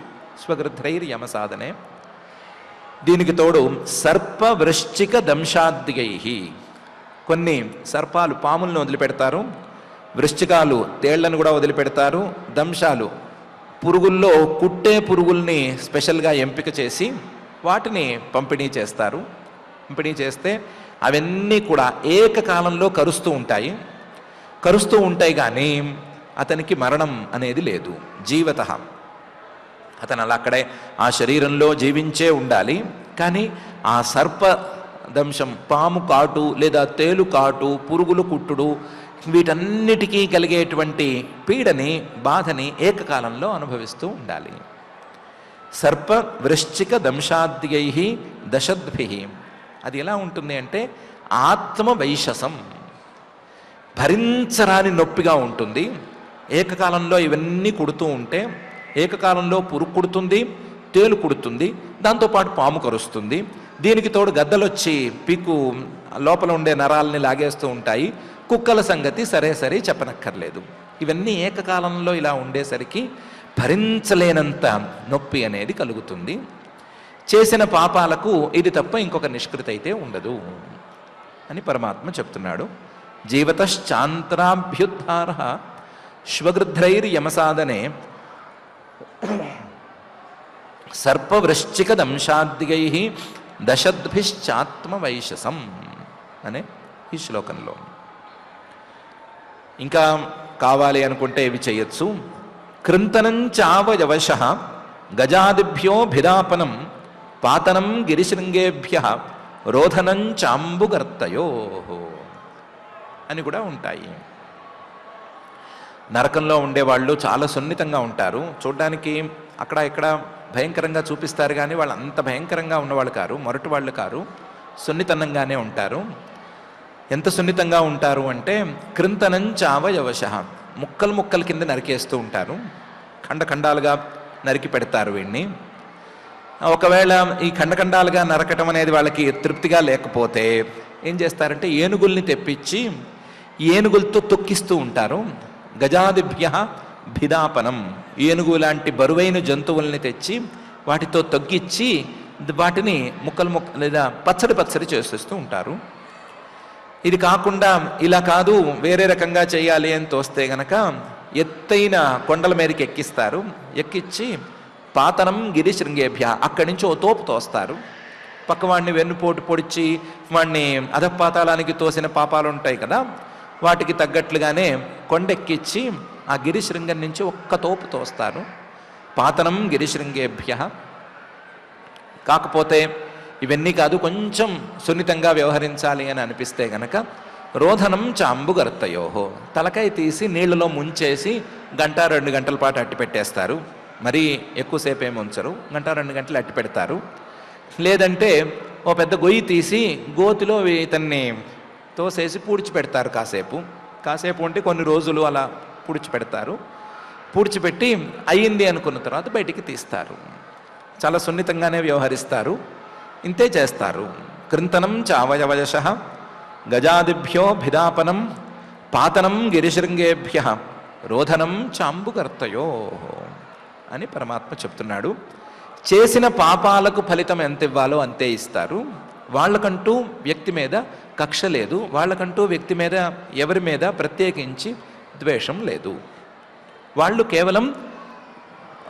స్వగృధ్రైర్ యమసాధనే. దీనికి తోడు సర్ప వృశ్చిక దంశాద్యై. కొన్ని సర్పాలు పాములను వదిలిపెడతారు, వృశ్చికాలు తేళ్లను కూడా వదిలిపెడతారు, దంశాలు పురుగుల్లో కుట్టే పురుగుల్ని స్పెషల్గా ఎంపిక చేసి వాటిని పంపిణీ చేస్తారు. పంపిణీ చేస్తే అవన్నీ కూడా ఏకకాలంలో కరుస్తూ ఉంటాయి కానీ అతనికి మరణం అనేది లేదు. జీవత, అతను అలా అక్కడే ఆ శరీరంలో జీవించే ఉండాలి. కానీ ఆ సర్ప దంశం, పాము కాటు లేదా తేలు కాటు, పురుగులు కుట్టుడు, వీటన్నిటికీ కలిగేటువంటి పీడని, బాధని ఏకకాలంలో అనుభవిస్తూ ఉండాలి. సర్ప వృశ్చిక దంశాద్యై దశద్భి. అది ఎలా ఉంటుంది అంటే ఆత్మవైశసం, భరించరాని నొప్పిగా ఉంటుంది. ఏకకాలంలో ఇవన్నీ కుడుతూ ఉంటే, ఏకకాలంలో పురుగు కుడుతుంది, తేలు కుడుతుంది, దాంతోపాటు పాము కరుస్తుంది. దీనికి తోడు గద్దలొచ్చి పీకు లోపల ఉండే నరాలని లాగేస్తూ ఉంటాయి. కుక్కల సంగతి సరే చెప్పనక్కర్లేదు. ఇవన్నీ ఏకకాలంలో ఇలా ఉండేసరికి భరించలేనంత నొప్పి అనేది కలుగుతుంది. చేసిన పాపాలకు ఇది తప్ప ఇంకొక నిష్కృతి అయితే ఉండదు అని పరమాత్మ చెప్తున్నాడు. జీవతశ్చాంతరాభ్యుద్ధార శ్వగృధ్రైర్ యమసాధనే సర్పవృశ్చిక దంశాద్యై దశద్భిశ్చాత్మవైశసం అనే ఈ శ్లోకంలో. ఇంకా కావాలి అనుకుంటే ఇవి చేయొచ్చు. కృంతనం చావయవశ గజాదిభ్యో భిదాపనం పాతనం గిరిశృంగేభ్య రోధనం చాంబుగర్తయో అని కూడా ఉంటాయి. నరకంలో ఉండేవాళ్ళు చాలా సున్నితంగా ఉంటారు. చూడ్డానికి అక్కడ ఇక్కడ భయంకరంగా చూపిస్తారు కానీ వాళ్ళు అంత భయంకరంగా ఉన్నవాళ్ళు కారు, మొరటి వాళ్ళు కారు, సున్నితనంగానే ఉంటారు. ఎంత సున్నితంగా ఉంటారు అంటే కృంతనం చావయవశ, ముక్కలు ముక్కల కింద నరికేస్తూ ఉంటారు, ఖండఖండాలుగా నరికి పెడతారు వీడిని. ఒకవేళ ఈ ఖండఖండాలుగా నరకటం అనేది వాళ్ళకి తృప్తిగా లేకపోతే ఏం చేస్తారంటే ఏనుగుల్ని తెప్పించి ఏనుగులతో తొక్కిస్తూ ఉంటారు. గజాదిభ్య భిదాపనం, ఏనుగు లాంటి బరువైన జంతువుల్ని తెచ్చి వాటితో తొక్కిచ్చి వాటిని ముక్కలు లేదా పచ్చడి చేసేస్తూ ఉంటారు. ఇది కాకుండా ఇలా కాదు వేరే రకంగా చేయాలి అని తోస్తే గనక ఎత్తైన కొండల మీదకి ఎక్కిస్తారు. ఎక్కించి పాతనం గిరిశృంగేభ్య, అక్కడి నుంచి ఓ తోపు తోస్తారు. పక్కవాడిని వెన్నుపోటు పొడిచి వాడిని అధపాతాళానికి తోసిన పాపాలు ఉంటాయి కదా, వాటికి తగ్గట్లుగానే కొండెక్కిచ్చి ఆ గిరిశృంగం నుంచి ఒక్క తోపు తోస్తారు. పాతనం గిరిశృంగేభ్య. కాకపోతే ఇవన్నీ కాదు, కొంచెం సున్నితంగా వ్యవహరించాలి అని అనిపిస్తే గనక రోధనం చాంబుగర్తయోహో, తలకాయ తీసి నీళ్లలో ముంచేసి 1-2 గంటల పాటు అట్టి పెట్టేస్తారు. మరీ ఎక్కువసేపు ఏమి ఉంచరు, 1-2 గంటలు అట్టి పెడతారు. లేదంటే ఓ పెద్ద గొయ్యి తీసి గోతిలో ఇతన్ని తోసేసి పూడ్చిపెడతారు. కాసేపు ఉంటే కొన్ని రోజులు అలా పూడ్చిపెడతారు. పూడ్చిపెట్టి అయ్యింది అనుకున్న తర్వాత బయటికి తీస్తారు. చాలా సున్నితంగానే వ్యవహరిస్తారు. ఇంతే చేస్తారు. కృంతనం చావయవశ గజాదిభ్యో భిదాపనం పాతనం గిరిశృంగేభ్య రోధనం చాంబుగర్తయో అని పరమాత్మ చెప్తున్నాడు. చేసిన పాపాలకు ఫలితం ఎంత ఇవ్వాలో అంతే ఇస్తారు. వాళ్ళకంటూ వ్యక్తి మీద కక్ష లేదు, వాళ్ళకంటూ వ్యక్తి మీద ఎవరి మీద ప్రత్యేకించి ద్వేషం లేదు. వాళ్ళు కేవలం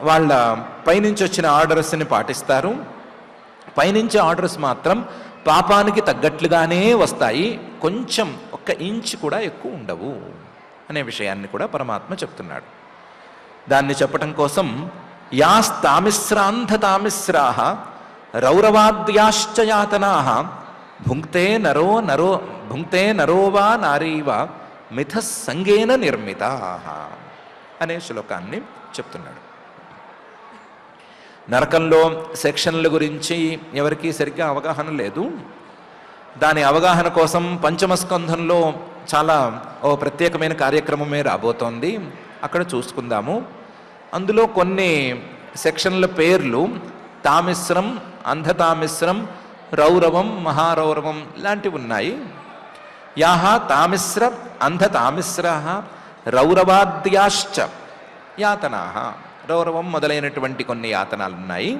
వాళ్ళ పైనుంచి వచ్చిన ఆర్డర్స్ని పాటిస్తారు. పైనుంచి ఆర్డర్స్ మాత్రం పాపానికి తగ్గట్లుగానే వస్తాయి, కొంచెం 1 ఇంచ్ కూడా ఎక్కువ ఉండవు అనే విషయాన్ని కూడా పరమాత్మ చెప్తున్నాడు. దాన్ని చెప్పటం కోసం యాస్తామిశ్రాంధతామిశ్రాః రౌరవాద్యాశ్చ యాతనాః భుంక్తే నరో వా నారీవా మిథః సంగేన నిర్మితాః అనే శ్లోకాన్ని చెప్తున్నాడు. నరకంలో సెక్షన్ల గురించి ఎవరికీ సరిగ్గా అవగాహన లేదు. దాని అవగాహన కోసం పంచమ స్కంధంలో చాలా ఓ ప్రత్యేకమైన కార్యక్రమమే రాబోతోంది, అక్కడ చూసుకుందాము. అందులో కొన్ని సెక్షన్ల పేర్లు తామిశ్రం, అంధతామిశ్రం, రౌరవం, మహారౌరవం లాంటివి ఉన్నాయి. యాహ తామిశ్ర అంధతామిశ్ర రౌరవాద్యాశ్చ యాతనా, రౌరవం మొదలైనటువంటి కొన్ని యాతనాలు ఉన్నాయి.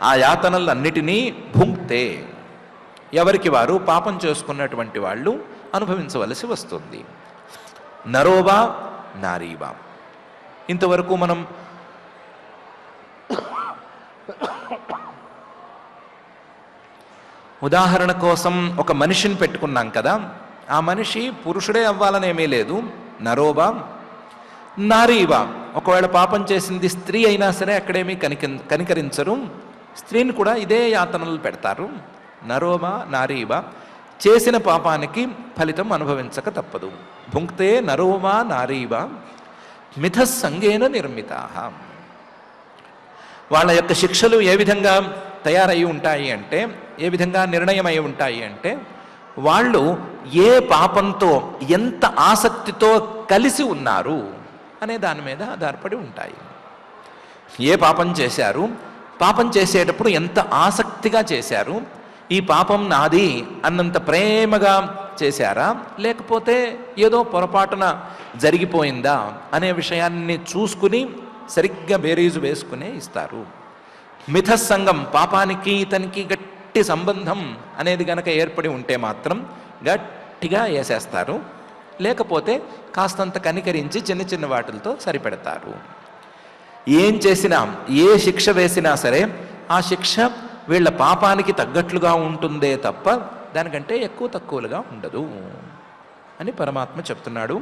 ఆ యాతనలన్నిటినీ భుంక్తే, ఎవరికి వారు పాపం చేసుకున్నటువంటి వాళ్ళు అనుభవించవలసి వస్తుంది. నరోవా నారీవా. ఇంతవరకు మనం ఉదాహరణ కోసం ఒక మనిషిని పెట్టుకున్నాం కదా, ఆ మనిషి పురుషుడే అవ్వాలనేమీ లేదు. నరోవా నారీవా, ఒకవేళ పాపం చేసింది స్త్రీ అయినా సరే అక్కడేమీ కనికరించరు, స్త్రీని కూడా ఇదే యాతనలు పెడతారు. నరోవా నారీవా, చేసిన పాపానికి ఫలితం అనుభవించక తప్పదు. భుంక్తే నరోవా నారీవా మిథస్సంగేన నిర్మితా. వాళ్ళ యొక్క శిక్షలు ఏ విధంగా తయారై ఉంటాయి అంటే, ఏ విధంగా నిర్ణయమై ఉంటాయి అంటే, వాళ్ళు ఏ పాపంతో ఎంత ఆసక్తితో కలిసి ఉన్నారు అనే దాని మీద ఆధారపడి ఉంటాయి. ఏ పాపం చేశారు, పాపం చేసేటప్పుడు ఎంత ఆసక్తిగా చేశారు, ఈ పాపం నాది అన్నంత ప్రేమగా చేశారా, లేకపోతే ఏదో పొరపాటున జరిగిపోయిందా అనే విషయాన్ని చూసుకుని సరిగ్గా బేరీజు వేసుకునే ఇస్తారు. మిథస్సంగం, పాపానికి ఇతనికి గట్టి సంబంధం అనేది గనక ఏర్పడి ఉంటే మాత్రం గట్టిగా వేసేస్తారు, లేకపోతే కాస్తంత కనికరించి చిన్న చిన్న వాటిలతో సరిపెడతారు. ఏం చేసినా, ఏ శిక్ష వేసినా సరే ఆ శిక్ష వీళ్ళ పాపానికి తగ్గట్లుగా ఉంటుందే తప్ప దానికంటే ఎక్కువ తక్కువలుగా ఉండదు అని పరమాత్మ చెప్తున్నాడు.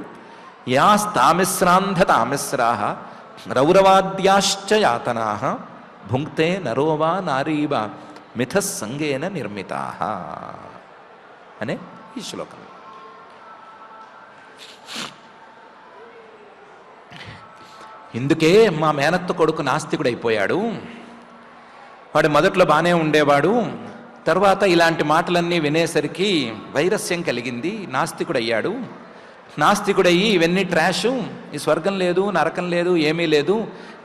యాస్తామిశ్రాంధతామిశ్రా రౌరవాద్యాశ్చ యాతనా భుంక్తే నరోవా నారీవా మిథస్సంగేన నిర్మితా అనే ఈ శ్లోకం. ఇందుకే మా మేనత్త కొడుకు నాస్తికుడైపోయాడు. వాడు మొదట్లో బాగానే ఉండేవాడు, తర్వాత ఇలాంటి మాటలన్నీ వినేసరికి వైరస్యం కలిగింది, నాస్తికుడయ్యాడు. నాస్తికుడయ్యి ఇవన్నీ ట్రాషు, ఈ స్వర్గం లేదు, నరకం లేదు, ఏమీ లేదు,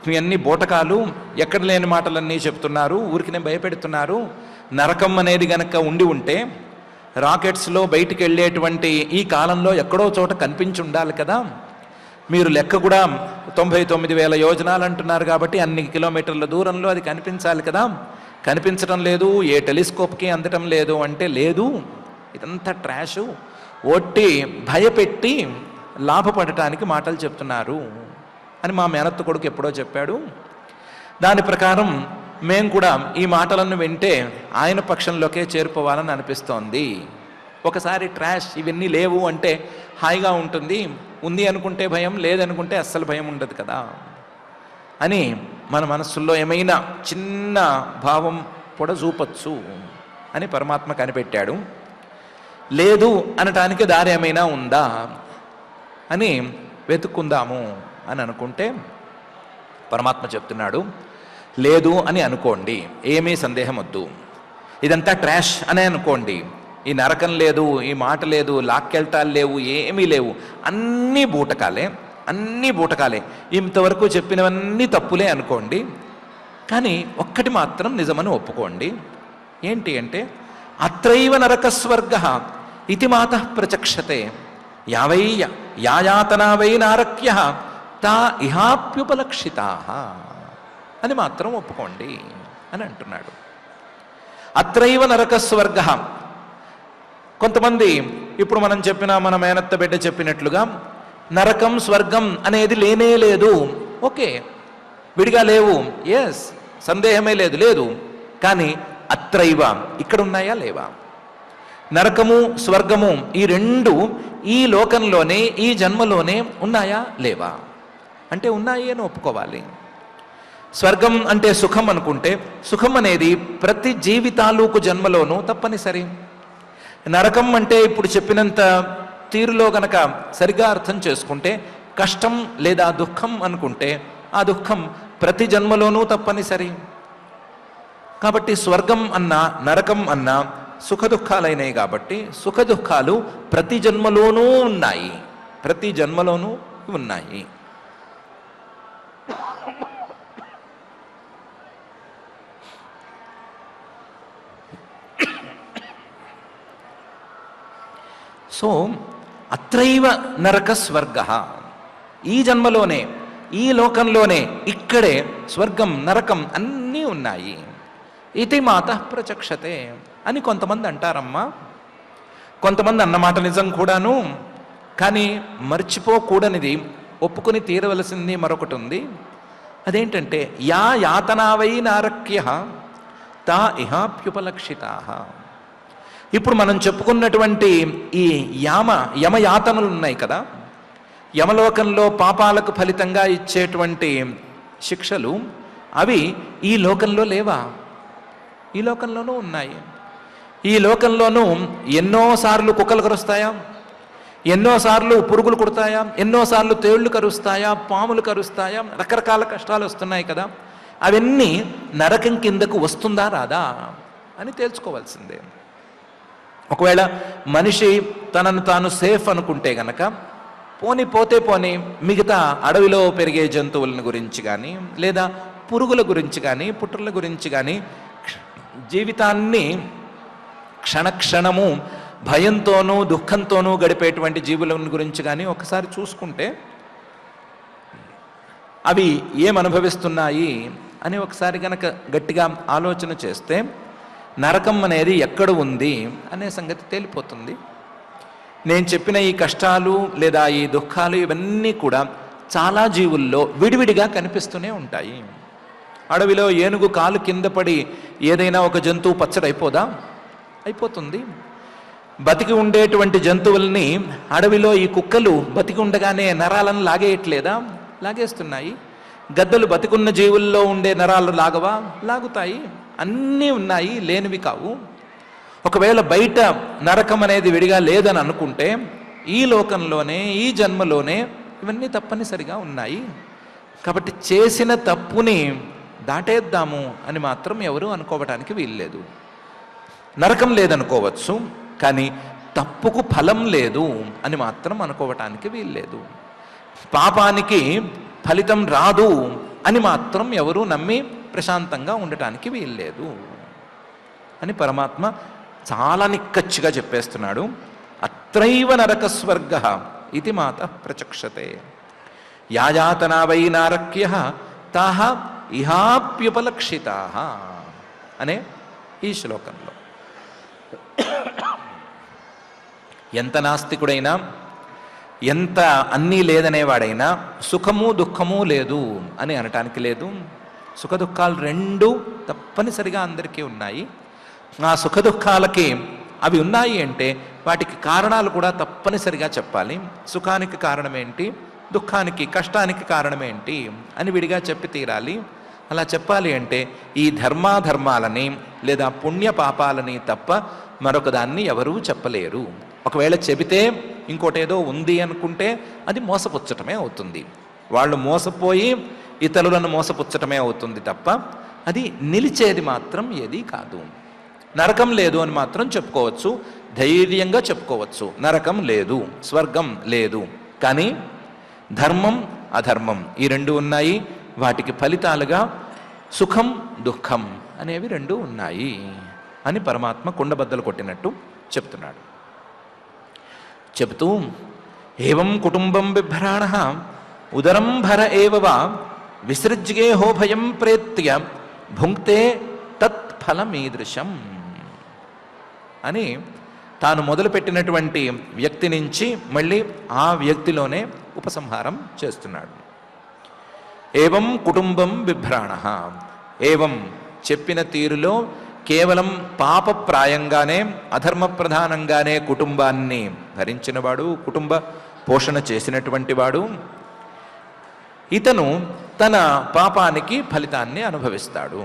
ఇవన్నీ బూటకాలు, ఎక్కడ లేని మాటలన్నీ చెప్తున్నారు, ఊరికినే భయపెడుతున్నారు. నరకం అనేది గనక ఉండి ఉంటే రాకెట్స్లో బయటికి వెళ్ళేటువంటి ఈ కాలంలో ఎక్కడో చోట కనిపించి ఉండాలి కదా. మీరు లెక్క కూడా 99,000 యోజనాలు అంటున్నారు కాబట్టి అన్ని కిలోమీటర్ల దూరంలో అది కనిపించాలి కదా, కనిపించడం లేదు, ఏ టెలిస్కోప్కి అందటం లేదు అంటే లేదు. ఇదంతా ట్రాషు, ఒట్టి భయపెట్టి లాభపడటానికి మాటలు చెప్తున్నారు అని మా మేనత్త కొడుకు ఎప్పుడో చెప్పాడు. దాని ప్రకారం మేము కూడా ఈ మాటలను వింటే ఆయన పక్షంలోకే చేరిపోవాలని అనిపిస్తోంది. ఒకసారి ట్రాష్ ఇవన్నీ లేవు అంటే హాయిగా ఉంటుంది, ఉంది అనుకుంటే భయం, లేదనుకుంటే అస్సలు భయం ఉండదు కదా అని మన మనస్సుల్లో ఏమైనా చిన్న భావం కూడా చూపచ్చు అని పరమాత్మ కనిపెట్టాడు. లేదు అనటానికి దారి ఏమైనా ఉందా అని వెతుక్కుందాము అని అనుకుంటే పరమాత్మ చెప్తున్నాడు, లేదు అని అనుకోండి, ఏమీ సందేహం వద్దు, ఇదంతా ట్రాష్ అనే అనుకోండి, ఈ నరకం లేదు, ఈ మాట లేదు, లాక్కెళ్తాలు లేవు, ఏమీ లేవు, అన్నీ బూటకాలే, అన్నీ బూటకాలే, ఇంతవరకు చెప్పినవన్నీ తప్పులే అనుకోండి. కానీ ఒక్కటి మాత్రం నిజమని ఒప్పుకోండి. ఏంటి అంటే అత్రైవ నరకస్వర్గ ఇతి మాత ప్రచక్షతే యావై యాయాతనా వై నారక్య తా ఇహాప్యుపలక్షితా అని మాత్రం ఒప్పుకోండి అని అంటున్నాడు. అత్రైవ నరకస్వర్గ. కొంతమంది ఇప్పుడు మనం చెప్పిన మన మేనత్త బిడ్డ చెప్పినట్లుగా నరకం స్వర్గం అనేది లేనే లేదు, ఓకే, విడిగా లేవు, ఎస్, సందేహమే లేదు, లేదు. కానీ అత్రైవ, ఇక్కడ ఉన్నాయా లేవా? నరకము స్వర్గము ఈ రెండు ఈ లోకంలోనే, ఈ జన్మలోనే ఉన్నాయా లేవా అంటే ఉన్నాయి అని ఒప్పుకోవాలి. స్వర్గం అంటే సుఖం అనుకుంటే సుఖం అనేది ప్రతి జీవితాలూకు జన్మలోనూ తప్పనిసరి. నరకం అంటే ఇప్పుడు చెప్పినంత తీరులో గనక సరిగా అర్థం చేసుకుంటే కష్టం లేదా దుఃఖం అనుకుంటే ఆ దుఃఖం ప్రతి జన్మలోనూ తప్పనిసరి. కాబట్టి స్వర్గం అన్నా నరకం అన్నా సుఖదుఖాలైనవి కాబట్టి సుఖదుఖాలు ప్రతి జన్మలోనూ ఉన్నాయి, ప్రతి జన్మలోనూ ఉన్నాయి. సో అత్రైవ నరక స్వర్గ, ఈ జన్మలోనే ఈ లోకంలోనే ఇక్కడే స్వర్గం నరకం అన్నీ ఉన్నాయి. ఇది మాతః ప్రచక్షతే అని కొంతమంది అంటారమ్మా. కొంతమంది అన్నమాట నిజం కూడాను, కానీ మర్చిపోకూడనిది, ఒప్పుకొని తీరవలసింది మరొకటి ఉంది. అదేంటంటే యా యాతనావై నారక్య తా ఇహాప్యుపలక్షితా. ఇప్పుడు మనం చెప్పుకున్నటువంటి ఈ యమయాతనలు ఉన్నాయి కదా, యమలోకంలో పాపాలకు ఫలితంగా ఇచ్చేటువంటి శిక్షలు, అవి ఈ లోకంలో లేవా? ఈ లోకంలోనూ ఉన్నాయి. ఈ లోకంలోనూ ఎన్నోసార్లు కుక్కలు కరుస్తాయా, ఎన్నోసార్లు పురుగులు కుడతాయా, ఎన్నోసార్లు తేళ్లు కరుస్తాయా, పాములు కరుస్తాయా, రకరకాల కష్టాలు వస్తున్నాయి కదా. అవన్నీ నరకం కిందకు వస్తుందా రాదా అని తేల్చుకోవాల్సిందే. ఒకవేళ మనిషి తనను తాను సేఫ్ అనుకుంటే గనక పోతే మిగతా అడవిలో పెరిగే జంతువుల గురించి కానీ, లేదా పురుగుల గురించి కానీ, పుట్రల గురించి కానీ, జీవితాన్ని క్షణక్షణము భయంతోనూ దుఃఖంతోనూ గడిపేటువంటి జీవుల గురించి కానీ ఒకసారి చూసుకుంటే అవి ఏమనుభవిస్తున్నాయి అని ఒకసారి గనక గట్టిగా ఆలోచన చేస్తే నరకం అనేది ఎక్కడ ఉంది అనే సంగతి తేలిపోతుంది. నేను చెప్పిన ఈ కష్టాలు లేదా ఈ దుఃఖాలు ఇవన్నీ కూడా చాలా జీవుల్లో విడివిడిగా కనిపిస్తూనే ఉంటాయి. అడవిలో ఏనుగు కాలు కింద పడి ఏదైనా ఒక జంతువు పచ్చడైపోదా? అయిపోతుంది. బతికి ఉండేటువంటి జంతువుల్ని అడవిలో ఈ కుక్కలు బతికి ఉండగానే నరాలను లాగేయట్లేదా? లాగేస్తున్నాయి. గద్దలు బతికున్న జీవుల్లో ఉండే నరాలు లాగవా? లాగుతాయి. అన్నీ ఉన్నాయి, లేనివి కావు. ఒకవేళ బయట నరకం అనేది విడిగా లేదని అనుకుంటే ఈ లోకంలోనే ఈ జన్మలోనే ఇవన్నీ తప్పనిసరిగా ఉన్నాయి. కాబట్టి చేసిన తప్పుని దాటేద్దాము అని మాత్రం ఎవరు అనుకోవటానికి వీల్లేదు. నరకం లేదనుకోవచ్చు, కానీ తప్పుకు ఫలం లేదు అని మాత్రం అనుకోవటానికి వీల్లేదు. పాపానికి ఫలితం రాదు అని మాత్రం ఎవరూ నమ్మి ప్రశాంతంగా ఉండటానికి వీల్లేదు అని పరమాత్మ చాలా నిక్కచ్చిగా చెప్పేస్తున్నాడు. అత్రైవ నరక స్వర్గ ఇది మాతః ప్రచక్షతే యాయాతనా వై నారక్య తాహ ఇహాప్యుపలక్షితా అనే ఈ శ్లోకంలో ఎంత నాస్తికుడైనా, ఎంత అన్నీ లేదనేవాడైనా సుఖము దుఃఖము లేదు అని అనటానికి లేదు. సుఖదుఖాలు రెండు తప్పనిసరిగా అందరికీ ఉన్నాయి. ఆ సుఖదుఖాలకి అవి ఉన్నాయి అంటే వాటికి కారణాలు కూడా తప్పనిసరిగా చెప్పాలి. సుఖానికి కారణమేంటి, దుఃఖానికి కష్టానికి కారణమేంటి అని విడిగా చెప్పి తీరాలి. అలా చెప్పాలి అంటే ఈ ధర్మాధర్మాలని లేదా పుణ్య పాపాలని తప్ప మరొక దాన్ని ఎవరూ చెప్పలేరు. ఒకవేళ చెబితే ఇంకోటేదో ఉంది అనుకుంటే అది మోసపుచ్చటమే అవుతుంది. వాళ్ళు మోసపోయి ఇతరులను మోసపుచ్చటమే అవుతుంది తప్ప అది నిలిచేది మాత్రం ఏది కాదు. నరకం లేదు అని మాత్రం చెప్పుకోవచ్చు, ధైర్యంగా చెప్పుకోవచ్చు. నరకం లేదు, స్వర్గం లేదు, కానీ ధర్మం అధర్మం ఈ రెండు ఉన్నాయి. వాటికి ఫలితాలుగా సుఖం దుఃఖం అనేవి రెండు ఉన్నాయి అని పరమాత్మ కుండబద్దలు కొట్టినట్టు చెప్తున్నాడు. చెబుతూ ఏవం కుటుంబం బిభ్రాణ ఉదరం భర ఏవవా విసృజ్యేహో భయం ప్రేత్య భుంక్తే తత్ఫలమీదృశం అని తాను మొదలుపెట్టినటువంటి వ్యక్తి నుంచి మళ్ళీ ఆ వ్యక్తిలోనే ఉపసంహారం చేస్తున్నాడు. ఏవం కుటుంబం బిభ్రాణ, ఏవం చెప్పిన తీరులో కేవలం పాపప్రాయంగానే అధర్మ ప్రధానంగానే కుటుంబాన్ని భరించినవాడు, కుటుంబ పోషణ చేసినటువంటి వాడు, ఇతను తన పాపానికి ఫలితాన్ని అనుభవిస్తాడు.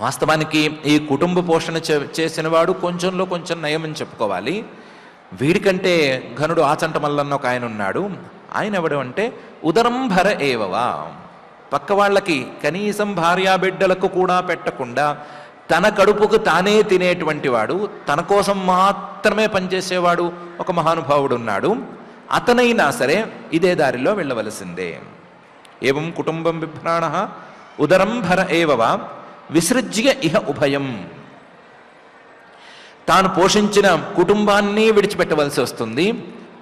వాస్తవానికి ఈ కుటుంబ పోషణ చేసినవాడు కొంచెంలో కొంచెం నయమని చెప్పుకోవాలి. వీడికంటే ఘనుడు ఆచంట మల్లన్న ఒక ఆయన ఉన్నాడు. ఆయన ఎవడు అంటే ఉదరంభర ఏవవా, పక్క వాళ్ళకి కనీసం భార్యాబిడ్డలకు కూడా పెట్టకుండా తన కడుపుకు తానే తినేటువంటి వాడు, తన కోసం మాత్రమే పనిచేసేవాడు ఒక మహానుభావుడు ఉన్నాడు. అతనైనా సరే ఇదే దారిలో వెళ్ళవలసిందే. ఏవం కుటుంబం బిభ్రాణ ఉదరం భర ఏవవా విసృజ్య ఇహ ఉభయం. తాను పోషించిన కుటుంబాన్ని విడిచిపెట్టవలసి వస్తుంది,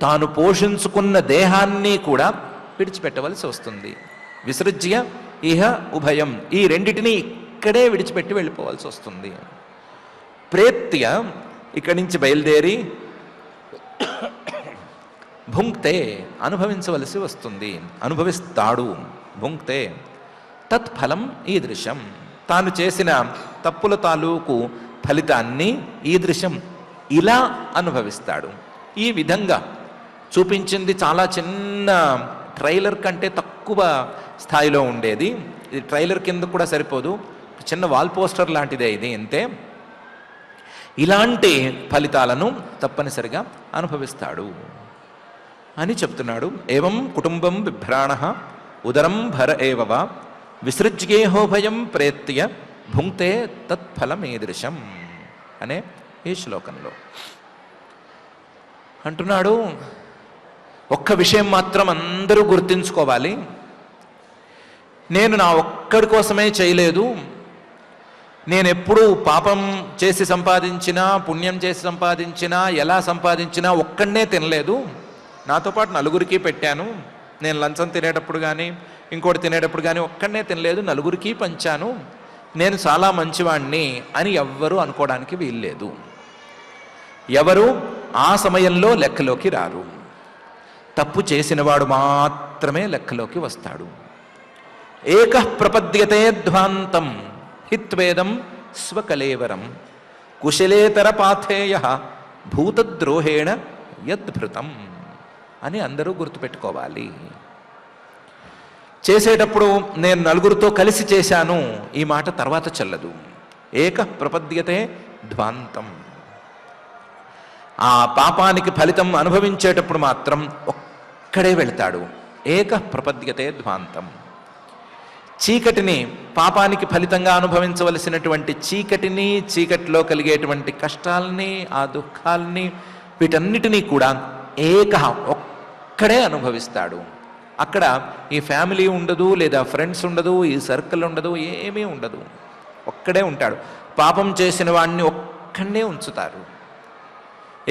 తాను పోషించుకున్న దేహాన్ని కూడా విడిచిపెట్టవలసి వస్తుంది. విసృజ్య ఇహ ఉభయం, ఈ రెండిటిని ఇక్కడే విడిచిపెట్టి వెళ్ళిపోవాల్సి వస్తుంది. ప్రేత్య ఇక్కడి నుంచి బయలుదేరి భుంక్తే అనుభవించవలసి వస్తుంది, అనుభవిస్తాడు. భుంక్తే తత్ఫలం ఈదృశం, తాను చేసిన తప్పుల తాలూకు ఫలితాన్ని ఈదృశం ఇలా అనుభవిస్తాడు. ఈ విధంగా చూపించింది చాలా చిన్న ట్రైలర్ కంటే తక్కువ స్థాయిలో ఉండేది. ఇది ట్రైలర్ కింద కూడా సరిపోదు, చిన్న వాల్ పోస్టర్ లాంటిదే ఇది అంతే. ఇలాంటి ఫలితాలను తప్పనిసరిగా అనుభవిస్తాడు అని చెప్తున్నాడు. ఏవం కుటుంబం బిభ్రాణ ఉదరం భర ఏవవా విసృజ్యేహోభయం ప్రేత్య భుంక్తే తత్ఫలమీదృశం అనే ఈ శ్లోకంలో అంటున్నాడు. ఒక్క విషయం మాత్రం అందరూ గుర్తుంచుకోవాలి, నేను నా ఒక్కడి కోసమే చేయలేదు. నేను ఎప్పుడూ పాపం చేసి సంపాదించినా పుణ్యం చేసి సంపాదించినా ఎలా సంపాదించినా ఒక్కడనే తినలేదు, నాతో పాటు నలుగురికి పెట్టాను. నేను లంచం తినేటప్పుడు కానీ ఇంకోటి తినేటప్పుడు కానీ ఒక్కడనే తినలేదు, నలుగురికి పంచాను, నేను చాలా మంచివాణ్ణి అని ఎవ్వరూ అనుకోవడానికి వీల్లేదు. ఎవరు ఆ సమయంలో లెక్కలోకి రారు. తప్పు చేసినవాడు మాత్రమే లెక్కలోకి వస్తాడు. ఏకః ప్రపద్యతే ధ్వాంతం హిత్వేదం స్వకలేవరం కుశలేతర పాథేయ భూతద్రోహేణ యద్భృతం అని అందరూ గుర్తుపెట్టుకోవాలి. చేసేటప్పుడు నేను నలుగురితో కలిసి చేశాను ఈ మాట తర్వాత చెల్లదు. ఏకః ప్రపద్యతే ధ్వాంతం, ఆ పాపానికి ఫలితం అనుభవించేటప్పుడు మాత్రం ఒక్కడే వెళతాడు. ఏకః ప్రపద్యతే ధ్వాంతం, చీకటిని పాపానికి ఫలితంగా అనుభవించవలసినటువంటి చీకటిని, చీకటిలో కలిగేటువంటి కష్టాలని, ఆ దుఃఖాలని, వీటన్నిటినీ కూడా ఏకః ఒక్కడే అనుభవిస్తాడు. అక్కడ ఈ ఫ్యామిలీ ఉండదు, లేదా ఫ్రెండ్స్ ఉండదు, ఈ సర్కిల్ ఉండదు, ఏమీ ఉండదు, ఒక్కడే ఉంటాడు. పాపం చేసిన వాడిని ఒక్కడే ఉంచుతారు.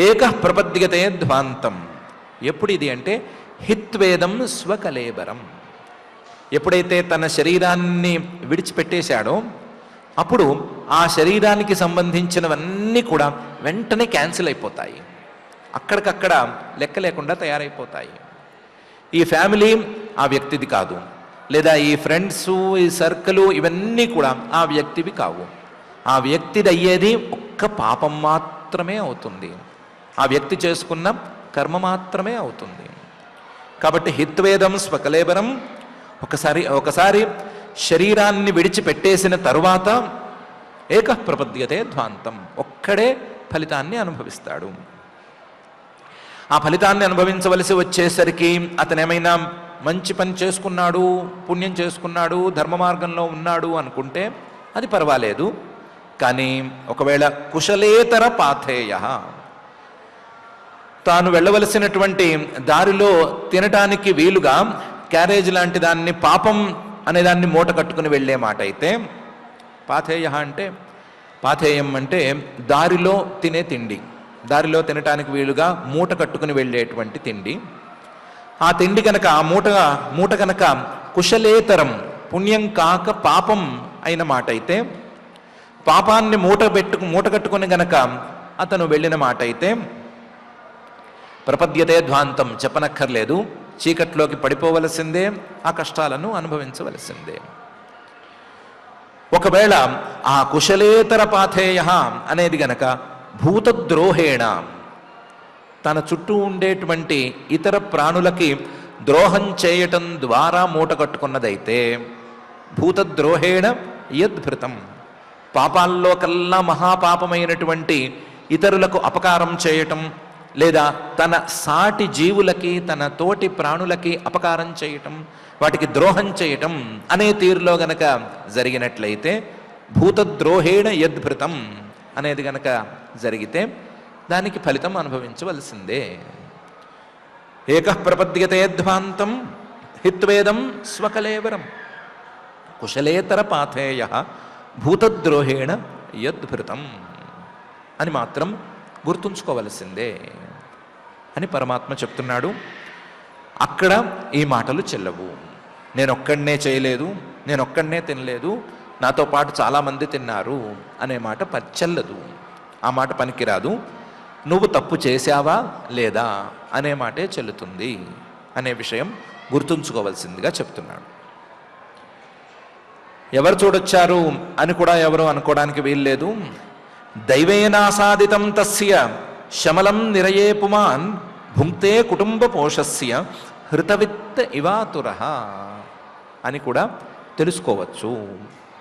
ఏకః ప్రపద్యతే ధ్వాంతం. ఎప్పుడు ఇది అంటే హిత్వేదం స్వకలేబరం, ఎప్పుడైతే తన శరీరాన్ని విడిచిపెట్టేశాడో అప్పుడు ఆ శరీరానికి సంబంధించినవన్నీ కూడా వెంటనే క్యాన్సిల్ అయిపోతాయి, అక్కడికక్కడ లెక్క లేకుండా తయారైపోతాయి. ఈ ఫ్యామిలీ ఆ వ్యక్తిది కాదు, లేదా ఈ ఫ్రెండ్స్, ఈ సర్కిల్ ఇవన్నీ కూడా ఆ వ్యక్తివి కావు. ఆ వ్యక్తిది అయ్యేది ఒక్క పాపం మాత్రమే అవుతుంది, ఆ వ్యక్తి చేసుకున్న కర్మ మాత్రమే అవుతుంది. కాబట్టి హిత్వేదం స్వకలేబరం, ఒకసారి శరీరాన్ని విడిచిపెట్టేసిన తరువాత ఏకః ప్రపద్యతే ధ్వాంతం, ఒక్కడే ఫలితాన్ని అనుభవిస్తాడు. ఆ ఫలితాన్ని అనుభవించవలసి వచ్చేసరికి అతను ఏమైనా మంచి పని చేసుకున్నాడు, పుణ్యం చేసుకున్నాడు, ధర్మ మార్గంలో ఉన్నాడు అనుకుంటే అది పర్వాలేదు. కానీ ఒకవేళ కుశలేతర పాథేయ, తాను వెళ్ళవలసినటువంటి దారిలో తినటానికి వీలుగా క్యారేజ్ లాంటి దాన్ని, పాపం అనే దాన్ని మూట కట్టుకుని వెళ్ళే మాట అయితే, పాథేయ అంటే, పాథేయం అంటే దారిలో తినే తిండి, దారిలో తినటానికి వీలుగా మూట కట్టుకుని వెళ్ళేటువంటి తిండి. ఆ తిండి కనుక, ఆ మూట కనుక కుశలేతరం, పుణ్యం కాక పాపం అయిన మాట అయితే, పాపాన్ని మూట కట్టుకుని గనక అతను వెళ్ళిన మాట అయితే ప్రపద్యతే ధ్వాంతం, చెప్పనక్కర్లేదు, చీకట్లోకి పడిపోవలసిందే, ఆ కష్టాలను అనుభవించవలసిందే. ఒకవేళ ఆ కుశలేతర పాథేయ అనేది గనక భూతద్రోహేణ, తన చుట్టూ ఉండేటువంటి ఇతర ప్రాణులకి ద్రోహం చేయటం ద్వారా మూట కట్టుకున్నదైతే భూతద్రోహేణ యద్భృతం, పాపాల్లో కల్లా మహాపాపమైనటువంటి ఇతరులకు అపకారం చేయటం, లేదా తన సాటి జీవులకి, తన తోటి ప్రాణులకి అపకారం చేయటం, వాటికి ద్రోహం చేయటం అనే తీరులో గనక జరిగినట్లయితే భూతద్రోహేణ యద్భృతం అనేది గనక జరిగితే దానికి ఫలితం అనుభవించవలసిందే. ఏకః ప్రపద్యతే ధ్వాంతం హిత్వేదం స్వకలేవరం కుశలేతర పాథేయ భూతద్రోహేణ యద్భృతం అని మాత్రం గుర్తుంచుకోవలసిందే అని పరమాత్మ చెప్తున్నాడు. అక్కడ ఈ మాటలు చెల్లవు. నేనొక్కడనే చేయలేదు, నేనొక్కడనే తినలేదు, నాతో పాటు చాలామంది తిన్నారు అనే మాట చెల్లదు. ఆ మాట పనికిరాదు. నువ్వు తప్పు చేశావా లేదా అనే మాటే చెల్లుతుంది అనే విషయం గుర్తుంచుకోవలసిందిగా చెప్తున్నాడు. ఎవరు చూడొచ్చారు అని కూడా ఎవరు అనుకోవడానికి వీల్లేదు. దైవేనాసాదితం తస్య శమలం నిరయే పుమాన్ భుంక్తే కుటుంబ పోషస్య హృతవిత్త ఇవాతుర అని కూడా తెలుసుకోవచ్చు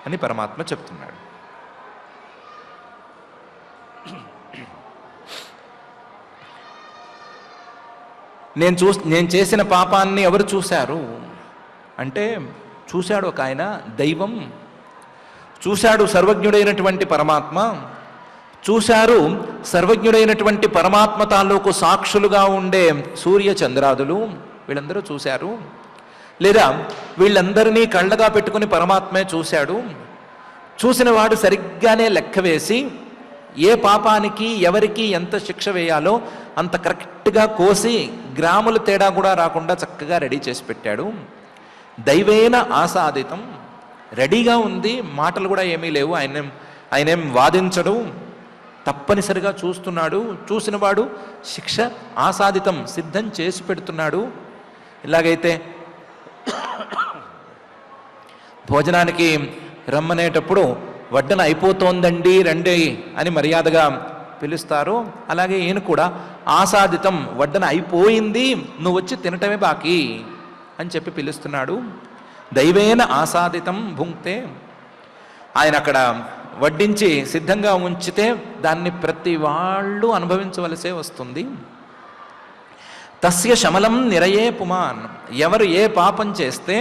అని పరమాత్మ చెప్తున్నాడు. నేను చేసిన పాపాన్ని ఎవరు చూశారు అంటే, చూశాడు ఒక ఆయన, దైవం చూశాడు, సర్వజ్ఞుడైనటువంటి పరమాత్మ చూశారు. సర్వజ్ఞుడైనటువంటి పరమాత్మ తాలూకు సాక్షులుగా ఉండే సూర్య చంద్రాదులు వీళ్ళందరూ చూశారు. లేదా వీళ్ళందరినీ కళ్ళగా పెట్టుకుని పరమాత్మే చూశాడు. చూసిన వాడు సరిగ్గానే లెక్క వేసి ఏ పాపానికి ఎవరికి ఎంత శిక్ష వేయాలో అంత కరెక్ట్గా కోసి గ్రాముల తేడా కూడా రాకుండా చక్కగా రెడీ చేసి పెట్టాడు. దైవేన ఆసాదితం, రెడీగా ఉంది, మాటలు కూడా ఏమీ లేవు. ఆయనేం వాదించడు, తప్పనిసరిగా చూస్తున్నాడు. చూసినవాడు శిక్ష ఆసాదితం సిద్ధం చేసి పెడుతున్నాడు. ఇలాగైతే భోజనానికి రమ్మనేటప్పుడు వడ్డన అయిపోతోందండి రండి అని మర్యాదగా పిలుస్తారు. అలాగే ఈయన కూడా ఆసాదితం, వడ్డన అయిపోయింది, నువ్వు వచ్చి తినటమే బాకీ అని చెప్పి పిలుస్తున్నాడు. దైవేన ఆసాదితం భుంక్తే, ఆయన అక్కడ వడ్డించి సిద్ధంగా ఉంచితే దాన్ని ప్రతి వాళ్ళు అనుభవించవలసే వస్తుంది. తస్య శమలం నిరయే పుమాన్, ఎవరు ఏ పాపం చేస్తే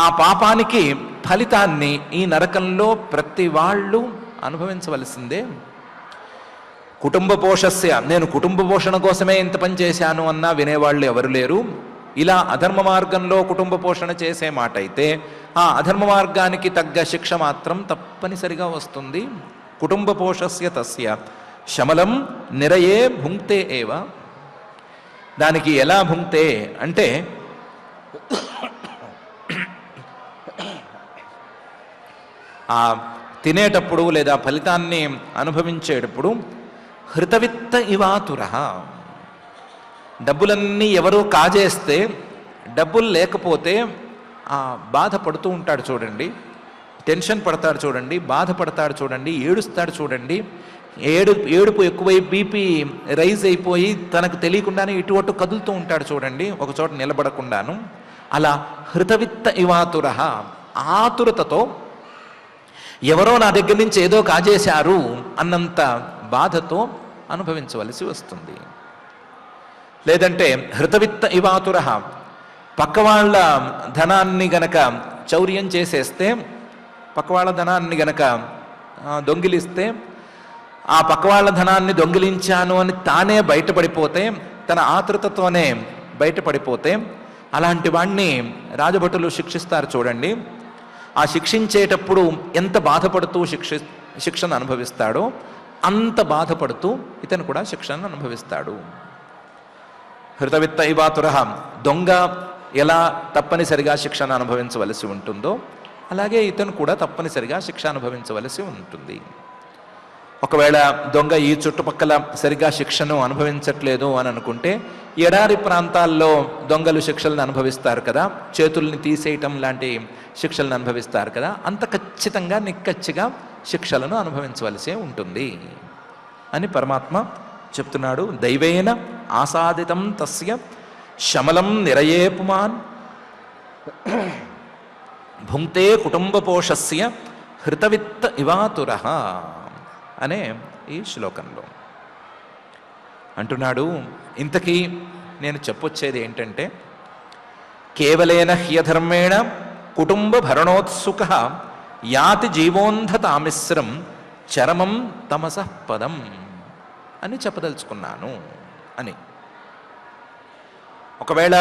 ఆ పాపానికి ఫలితాన్ని ఈ నరకంలో ప్రతి వాళ్ళు అనుభవించవలసిందే. కుటుంబ పోషస్య, నేను కుటుంబ పోషణ కోసమే ఇంత పని చేశాను అన్నా వినేవాళ్ళు ఎవరు లేరు. ఇలా అధర్మ మార్గంలో కుటుంబ పోషణ చేసే మాట అయితే ఆ అధర్మ మార్గానికి తగ్గ శిక్ష మాత్రం తప్పనిసరిగా వస్తుంది. కుటుంబ పోషస్య తస్య శమలం నిరయే భుంక్తే ఏవ. దానికి ఎలా భుంక్తే అంటే, ఆ తినేటప్పుడు లేదా ఫలితాన్ని అనుభవించేటప్పుడు హృతవిత్త ఇవాతుర, డబ్బులన్నీ ఎవరో కాజేస్తే, డబ్బులు లేకపోతే ఆ బాధపడుతూ ఉంటాడు చూడండి, టెన్షన్ పడతాడు చూడండి, బాధపడతాడు చూడండి, ఏడుస్తాడు చూడండి. ఏడుపు ఎక్కువై బీపీ రైజ్ అయిపోయి తనకు తెలియకుండానే ఇటు అటు కదులుతూ ఉంటాడు చూడండి, ఒక చోట నిలబడకుండాను. అలా హృతవిత్త ఇవాతుర, ఆతురతతో ఎవరో నా దగ్గర నుంచి ఏదో కాజేశారు అన్నంత బాధతో అనుభవించవలసి వస్తుంది. లేదంటే హృతవిత్త ఇవాతుర, పక్కవాళ్ళ ధనాన్ని గనక చౌర్యం చేసేస్తే, పక్కవాళ్ళ ధనాన్ని గనక దొంగిలిస్తే, ఆ పక్కవాళ్ళ ధనాన్ని దొంగిలించాను అని తానే బయటపడిపోతే, తన ఆతృతతోనే బయటపడిపోతే, అలాంటి వాణ్ణి రాజభటులు శిక్షిస్తారు చూడండి. ఆ శిక్షించేటప్పుడు ఎంత బాధపడుతూ శిక్షను అనుభవిస్తాడో అంత బాధపడుతూ ఇతను కూడా శిక్షను అనుభవిస్తాడు. హృతవిత్త ఇవాతుర, దొంగ ఎలా తప్పనిసరిగా శిక్షను అనుభవించవలసి ఉంటుందో అలాగే ఇతను కూడా తప్పనిసరిగా శిక్ష అనుభవించవలసి ఉంటుంది. ఒకవేళ దొంగ ఈ చుట్టుపక్కల సరిగా శిక్షను అనుభవించట్లేదు అని అనుకుంటే, ఎడారి ప్రాంతాల్లో దొంగలు శిక్షలను అనుభవిస్తారు కదా, చేతుల్ని తీసేయటం లాంటి శిక్షలను అనుభవిస్తారు కదా, అంత ఖచ్చితంగా నిక్కచ్చిగా శిక్షలను అనుభవించవలసే ఉంటుంది అని పరమాత్మ చెప్తున్నాడు. దైవేన ఆసాదితం తస్య శమలం నిరయే పుమాన్ భుంక్తే కుటుంబ పోషస్య హృతవిత్త ఇవాతుర అనే ఈ శ్లోకంలో అంటున్నాడు. ఇంతకీ నేను చెప్పొచ్చేది ఏంటంటే, కేవలేన హ్యధర్మేణ కుటుంబ భరణోత్సుక యాతి జీవోంధతామిశ్రం చరమం తమసః పదం అని చెప్పదలుచుకున్నాను అని. ఒకవేళ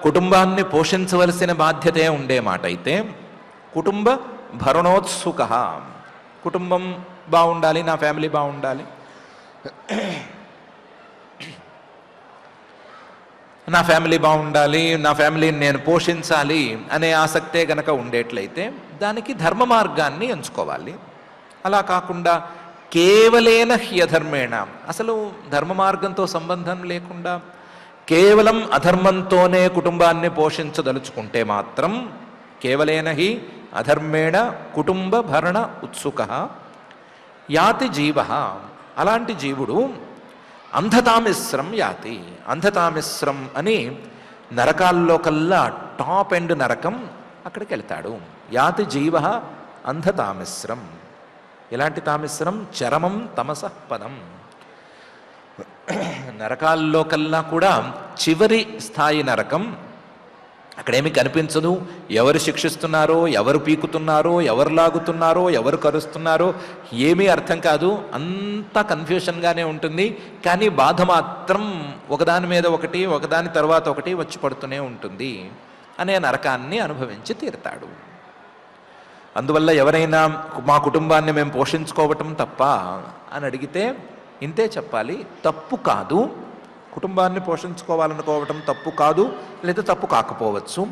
కుటుంబాన్ని పోషించవలసిన బాధ్యతే ఉండే మాట అయితే కుటుంబ భరణోత్సుక, కుటుంబం బాగుండాలి, నా ఫ్యామిలీ బాగుండాలి, నా ఫ్యామిలీ బాగుండాలి, నా ఫ్యామిలీని నేను పోషించాలి అనే ఆసక్తే గనక ఉండేట్లయితే దానికి ధర్మ మార్గాన్ని ఎంచుకోవాలి. అలా కాకుండా కేవలేన హ్యధర్మేణ, అసలు ధర్మ మార్గంతో సంబంధం లేకుండా కేవలం అధర్మంతోనే కుటుంబాన్ని పోషించదలుచుకుంటే మాత్రం కేవలేన హి అధర్మేణ కుటుంబ భరణ ఉత్సుక యాతి జీవ, అలాంటి జీవుడు అంధతామిశ్రం యాతి. అంధతామిశ్రం అని నరకాల్లో కల్లా టాప్ ఎండ్ నరకం, అక్కడికి వెళ్తాడు. యాతి జీవ అంధతామిశ్రం. ఎలాంటి తామిశ్రం? చరమం తమసః పదం. నరకాల్లో కల్లా కూడా చివరి స్థాయి నరకం. అక్కడేమి కనిపించదు, ఎవరు శిక్షిస్తున్నారో, ఎవరు పీకుతున్నారో, ఎవరు లాగుతున్నారో, ఎవరు కరుస్తున్నారో ఏమీ అర్థం కాదు, అంతా కన్ఫ్యూషన్గానే ఉంటుంది. కానీ బాధ మాత్రం ఒకదాని మీద ఒకటి, ఒకదాని తర్వాత ఒకటి వచ్చి పడుతూనే ఉంటుంది అనే నరకాన్ని అనుభవించి తీరుతాడు. అందువల్ల ఎవరైనా మా కుటుంబాన్ని మేము పోషించుకోవటం తప్ప అని అడిగితే ఇంతే చెప్పాలి, తప్పు కాదు. కుటుంబాన్ని పోషించుకోవాలనుకోవటం తప్పు కాదు, లేదా తప్పు కాకపోవచ్చు.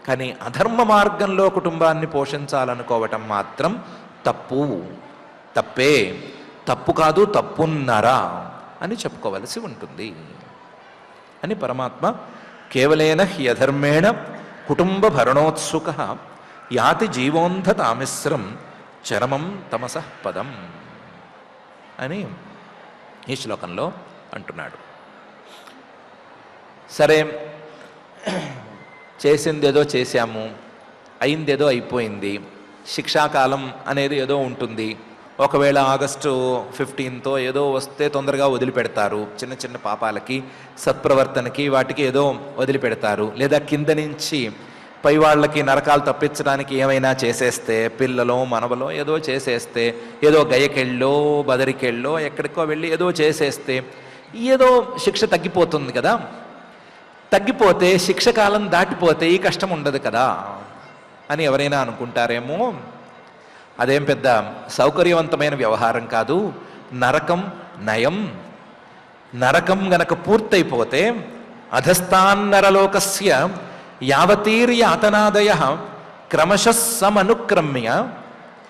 కానీ అధర్మ మార్గంలో కుటుంబాన్ని పోషించాలనుకోవటం మాత్రం తప్పు, తప్పే, తప్పు కాదు, తప్పున్నరా అని చెప్పుకోవలసి ఉంటుంది అని పరమాత్మ కేవలేన హ్యధర్మేణ కుటుంబ భరణోత్సుక యాతి జీవోంధతామిశ్రం చరమం తమసః పదం అని ఈ శ్లోకంలో అంటున్నాడు. సరే, చేసిందేదో చేశాము, అయిందేదో అయిపోయింది, శిక్షాకాలం అనేది ఏదో ఉంటుంది. ఒకవేళ ఆగస్టు 15తో ఏదో వస్తే తొందరగా వదిలిపెడతారు, చిన్న చిన్న పాపాలకి, సత్ప్రవర్తనకి, వాటికి ఏదో వదిలిపెడతారు. లేదా కింద నుంచి పై వాళ్ళకి నరకాలు తప్పించడానికి ఏమైనా చేసేస్తే, పిల్లలో మనవలో ఏదో చేసేస్తే, ఏదో గయకెళ్ళో బదరికెళ్ళో ఎక్కడికో వెళ్ళి ఏదో చేసేస్తే ఏదో శిక్ష తగ్గిపోతుంది కదా. తగ్గిపోతే శిక్షకాలం దాటిపోతే ఈ కష్టం ఉండదు కదా అని ఎవరైనా అనుకుంటారేమో. అదేం పెద్ద సౌకర్యవంతమైన వ్యవహారం కాదు. నరకం నయం. నరకం గనక పూర్తయిపోతే అధస్థాన్నరలోకస్య యావతీర్యాతనాదయ క్రమశః సమనుక్రమ్య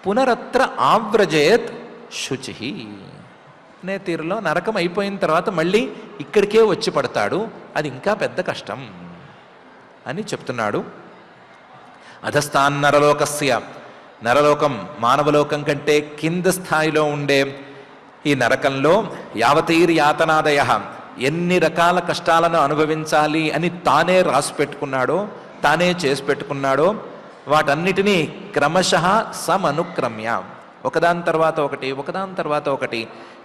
పునరత్ర ఆవ్రజేత్ శుచి అనే తీరులో నరకం అయిపోయిన తర్వాత మళ్ళీ ఇక్కడికే వచ్చి పడతాడు. అది ఇంకా పెద్ద కష్టం అని చెప్తున్నాడు. అధస్థాన్నరలోకస్య, నరలోకం మానవలోకం కంటే కింద స్థాయిలో ఉండే ఈ నరకంలో యావతీర్యాతనాదయ, ఎన్ని రకాల కష్టాలను అనుభవించాలి అని తానే రాసి పెట్టుకున్నాడో, తానే చేసి పెట్టుకున్నాడో వాటన్నిటినీ క్రమశః సమనుక్రమ్య, ఒకదాని తర్వాత ఒకటి, ఒకదాని తర్వాత ఒకటి,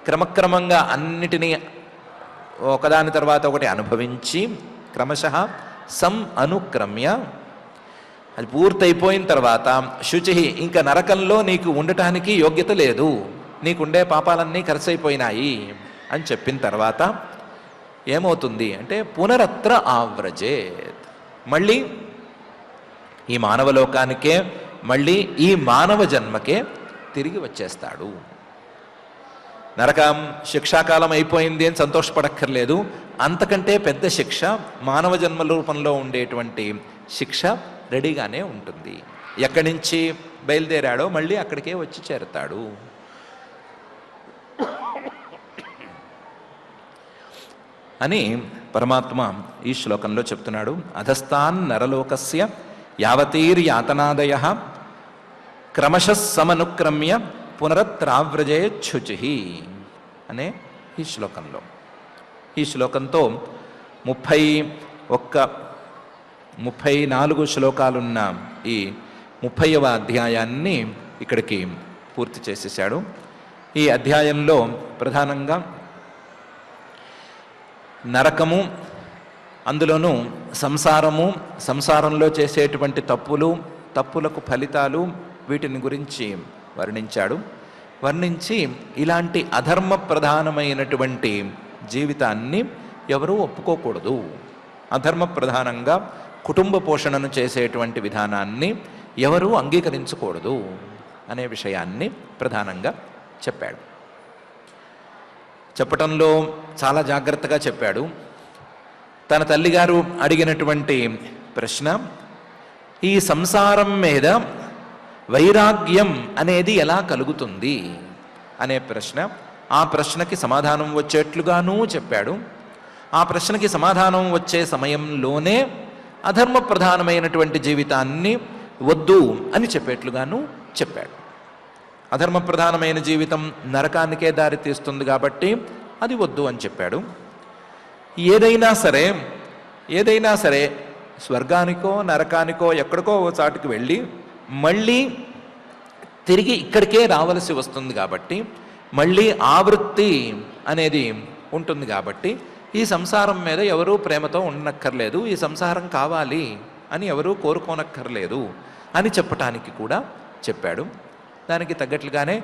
క్రమక్రమంగా అన్నిటినీ ఒకదాని తర్వాత ఒకటి అనుభవించి క్రమశః సం అనుక్రమ్య, అది పూర్తయిపోయిన తర్వాత శుచి, ఇంకా నరకంలో నీకు ఉండటానికి యోగ్యత లేదు, నీకుండే పాపాలన్నీ ఖర్చయిపోయినాయి అని చెప్పిన తర్వాత ఏమవుతుంది అంటే పునరత్ర ఆవ్రజేత్, మళ్ళీ ఈ మానవలోకానికే, మళ్ళీ ఈ మానవ జన్మకే తిరిగి వచ్చేస్తాడు. నరకం శిక్షాకాలం అయిపోయింది అని సంతోషపడక్కర్లేదు. అంతకంటే పెద్ద శిక్ష, మానవ జన్మ రూపంలో ఉండేటువంటి శిక్ష రెడీగానే ఉంటుంది. ఎక్కడి నుంచి బయలుదేరాడో మళ్ళీ అక్కడికే వచ్చి చేరుతాడు. అని పరమాత్మ ఈ శ్లోకంలో చెప్తున్నాడు. అధస్థాన్ నరలోకస్య యావతీర్యాతనాదయ క్రమశః సమనుక్రమ్య పునరత్రావ్రజేచ్ఛుచి అనే ఈ శ్లోకంలో. ఈ శ్లోకంతో 34 శ్లోకాలున్న ఈ 30వ అధ్యాయాన్ని ఇక్కడికి పూర్తి చేసేసాడు. ఈ అధ్యాయంలో ప్రధానంగా నరకము, అందులోనూ సంసారము, సంసారంలో చేసేటువంటి తప్పులు, తప్పులకు ఫలితాలు, వీటిని గురించి వర్ణించాడు. వర్ణించి ఇలాంటి అధర్మ ప్రధానమైనటువంటి జీవితాన్ని ఎవరూ ఒప్పుకోకూడదు, అధర్మ ప్రధానంగా కుటుంబ పోషణను చేసేటువంటి విధానాన్ని ఎవరూ అంగీకరించకూడదు అనే విషయాన్ని ప్రధానంగా చెప్పాడు. చెప్పటంలో చాలా జాగ్రత్తగా చెప్పాడు. తన తల్లిగారు అడిగినటువంటి ప్రశ్న, ఈ సంసారం మీద వైరాగ్యం అనేది ఎలా కలుగుతుంది అనే ప్రశ్న. ఆ ప్రశ్నకి సమాధానం వచ్చేట్లుగానూ చెప్పాడు. ఆ ప్రశ్నకి సమాధానం వచ్చే సమయంలోనే అధర్మ ప్రధానమైనటువంటి జీవితాన్ని వద్దు అని చెప్పేట్లుగాను చెప్పాడు. అధర్మ ప్రధానమైన జీవితం నరకానికే దారి తీస్తుంది కాబట్టి అది వద్దు అని చెప్పాడు. ఏదైనా సరే స్వర్గానికో నరకానికో ఎక్కడికో ఓ చాటుకు వెళ్ళి మళ్ళీ తిరిగి ఇక్కడికే రావలసి వస్తుంది కాబట్టి, మళ్ళీ ఆవృత్తి అనేది ఉంటుంది కాబట్టి ఈ సంసారం మీద ఎవరూ ప్రేమతో ఉండనక్కర్లేదు, ఈ సంసారం కావాలి అని ఎవరూ కోరుకోనక్కర్లేదు అని చెప్పటానికి కూడా చెప్పాడు. దానికి తగ్గట్లుగానే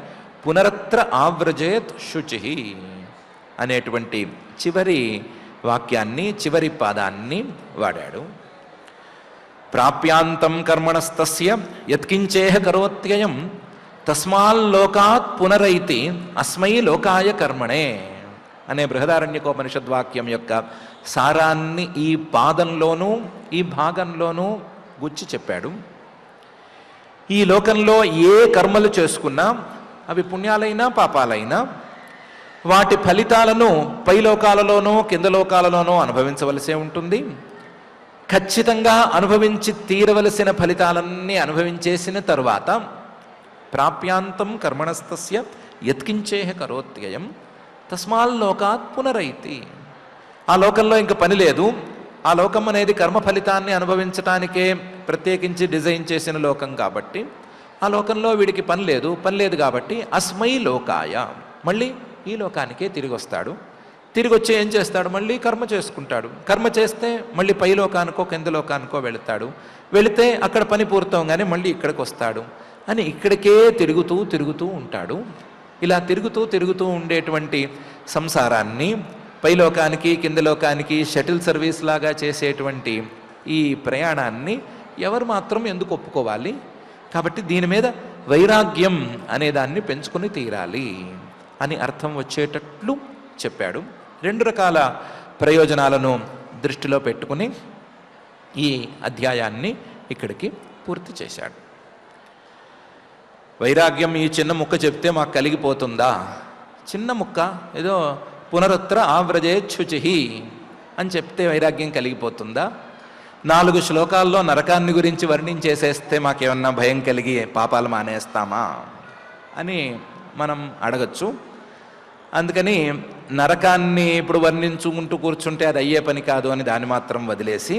పునరత్ర ఆవ్రజేత్ శుచి అనేటువంటి చివరి వాక్యాన్ని, చివరి పాదాన్ని వాడాడు. ప్రాప్యాంతం కర్మణస్తస్య యత్కించేహ కరోత్యయం తస్మాల్లోకాత్ పునరైతి అస్మై లోకాయ కర్మణే అనే బృహదారణ్యకోపనిషద్వాక్యం యొక్క సారాన్ని ఈ పాదంలోనూ ఈ భాగంలోనూ గుచ్చి చెప్పాడు. ఈ లోకంలో ఏ కర్మలు చేసుకున్నా అవి పుణ్యాలైనా పాపాలైనా వాటి ఫలితాలను పై లోకాలలోనో కింద లోకాలలోనో అనుభవించవలసే ఉంటుంది. ఖచ్చితంగా అనుభవించి తీరవలసిన ఫలితాలన్నీ అనుభవించేసిన తరువాత ప్రాప్యాంతం కర్మణస్తస్య యత్కించేహ కరోత్యయం తస్మాల్లోకాత్ పునరైతి, ఆ లోకంలో ఇంక పని లేదు, ఆ లోకం అనేది కర్మ ఫలితాన్ని అనుభవించటానికే ప్రత్యేకించి డిజైన్ చేసిన లోకం కాబట్టి ఆ లోకంలో వీడికి పని లేదు కాబట్టి అస్మై లోకాయ, మళ్ళీ ఈ లోకానికే తిరిగి వస్తాడు. తిరిగి వచ్చి ఏం చేస్తాడు? మళ్ళీ కర్మ చేసుకుంటాడు. కర్మ చేస్తే మళ్ళీ పై లోకానికో కింద లోకానికో వెళితే అక్కడ పని పూర్తవగానే మళ్ళీ ఇక్కడికి వస్తాడు అని ఇక్కడికే తిరుగుతూ ఉంటాడు. ఇలా తిరుగుతూ ఉండేటువంటి సంసారాన్ని పై లోకానికి కింద లోకానికి షటిల్ సర్వీస్ లాగా చేసేటువంటి ఈ ప్రయాణాన్ని ఎవరు మాత్రం ఎందుకు ఒప్పుకోవాలి? కాబట్టి దీని మీద వైరాగ్యం అనే దాన్ని పెంచుకొని తీరాలి అని అర్థం వచ్చేటట్లు చెప్పాడు. 2 రకాల ప్రయోజనాలను దృష్టిలో పెట్టుకుని ఈ అధ్యాయాన్ని ఇక్కడికి పూర్తి చేశాడు. వైరాగ్యం ఈ చిన్న ముక్క చెప్తే మాకు కలిగిపోతుందా? చిన్న ముక్క ఏదో పునరుత్ర ఆవ్రజేచ్ఛుచి అని చెప్తే వైరాగ్యం కలిగిపోతుందా? 4 శ్లోకాల్లో నరకాన్ని గురించి వర్ణించేసేస్తే మాకేమన్నా భయం కలిగి పాపాలు మానేస్తామా అని మనం అడగచ్చు. అందుకని నరకాన్ని ఇప్పుడు వర్ణించుకుంటూ కూర్చుంటే అది అయ్యే పని కాదు అని దాన్ని మాత్రం వదిలేసి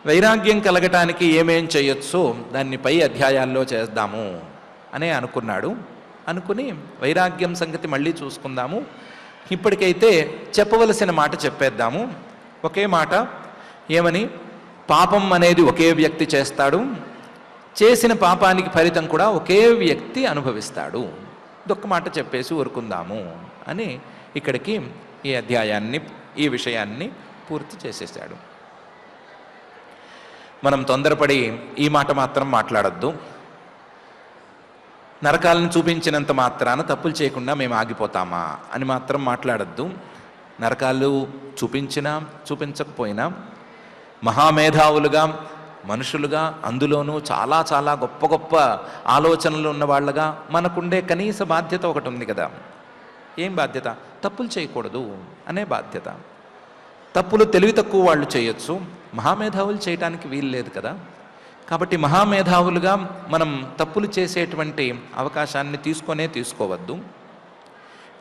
వైరాగ్యం కలగటానికి ఏమేం చేయొచ్చో దాన్ని పై అధ్యాయాల్లో చేద్దాము అనే అనుకున్నాడు. అనుకుని వైరాగ్యం సంగతి మళ్ళీ చూసుకుందాము. ఇప్పటికైతే చెప్పవలసిన మాట చెప్పేద్దాము. ఒకే మాట, ఏమని? పాపం అనేది ఒకే వ్యక్తి చేస్తాడు, చేసిన పాపానికి ఫలితం కూడా ఒకే వ్యక్తి అనుభవిస్తాడు. ఇదొక్క మాట చెప్పేసి ఊరుకుందాము అని ఇక్కడికి ఈ అధ్యాయాన్ని, ఈ విషయాన్ని పూర్తి చేసేసాడు. మనం తొందరపడి ఈ మాట మాత్రం మాట్లాడొద్దు. నరకాలను చూపించినంత మాత్రాన తప్పులు చేయకుండా మేము ఆగిపోతామా అని మాత్రం మాట్లాడద్దు. నరకాలు చూపించినా చూపించకపోయినా మహామేధావులుగా, మనుషులుగా, అందులోనూ చాలా చాలా గొప్ప గొప్ప ఆలోచనలు ఉన్న వాళ్ళగా మనకుండే కనీస బాధ్యత ఒకటి ఉంది కదా. ఏం బాధ్యత? తప్పులు చేయకూడదు అనే బాధ్యత. తప్పులు తెలివి తక్కువ వాళ్ళు చేయొచ్చు, మహామేధావులు చేయటానికి వీలు లేదు కదా. కాబట్టి మహామేధావులుగా మనం తప్పులు చేసేటువంటి అవకాశాన్ని తీసుకోవద్దు.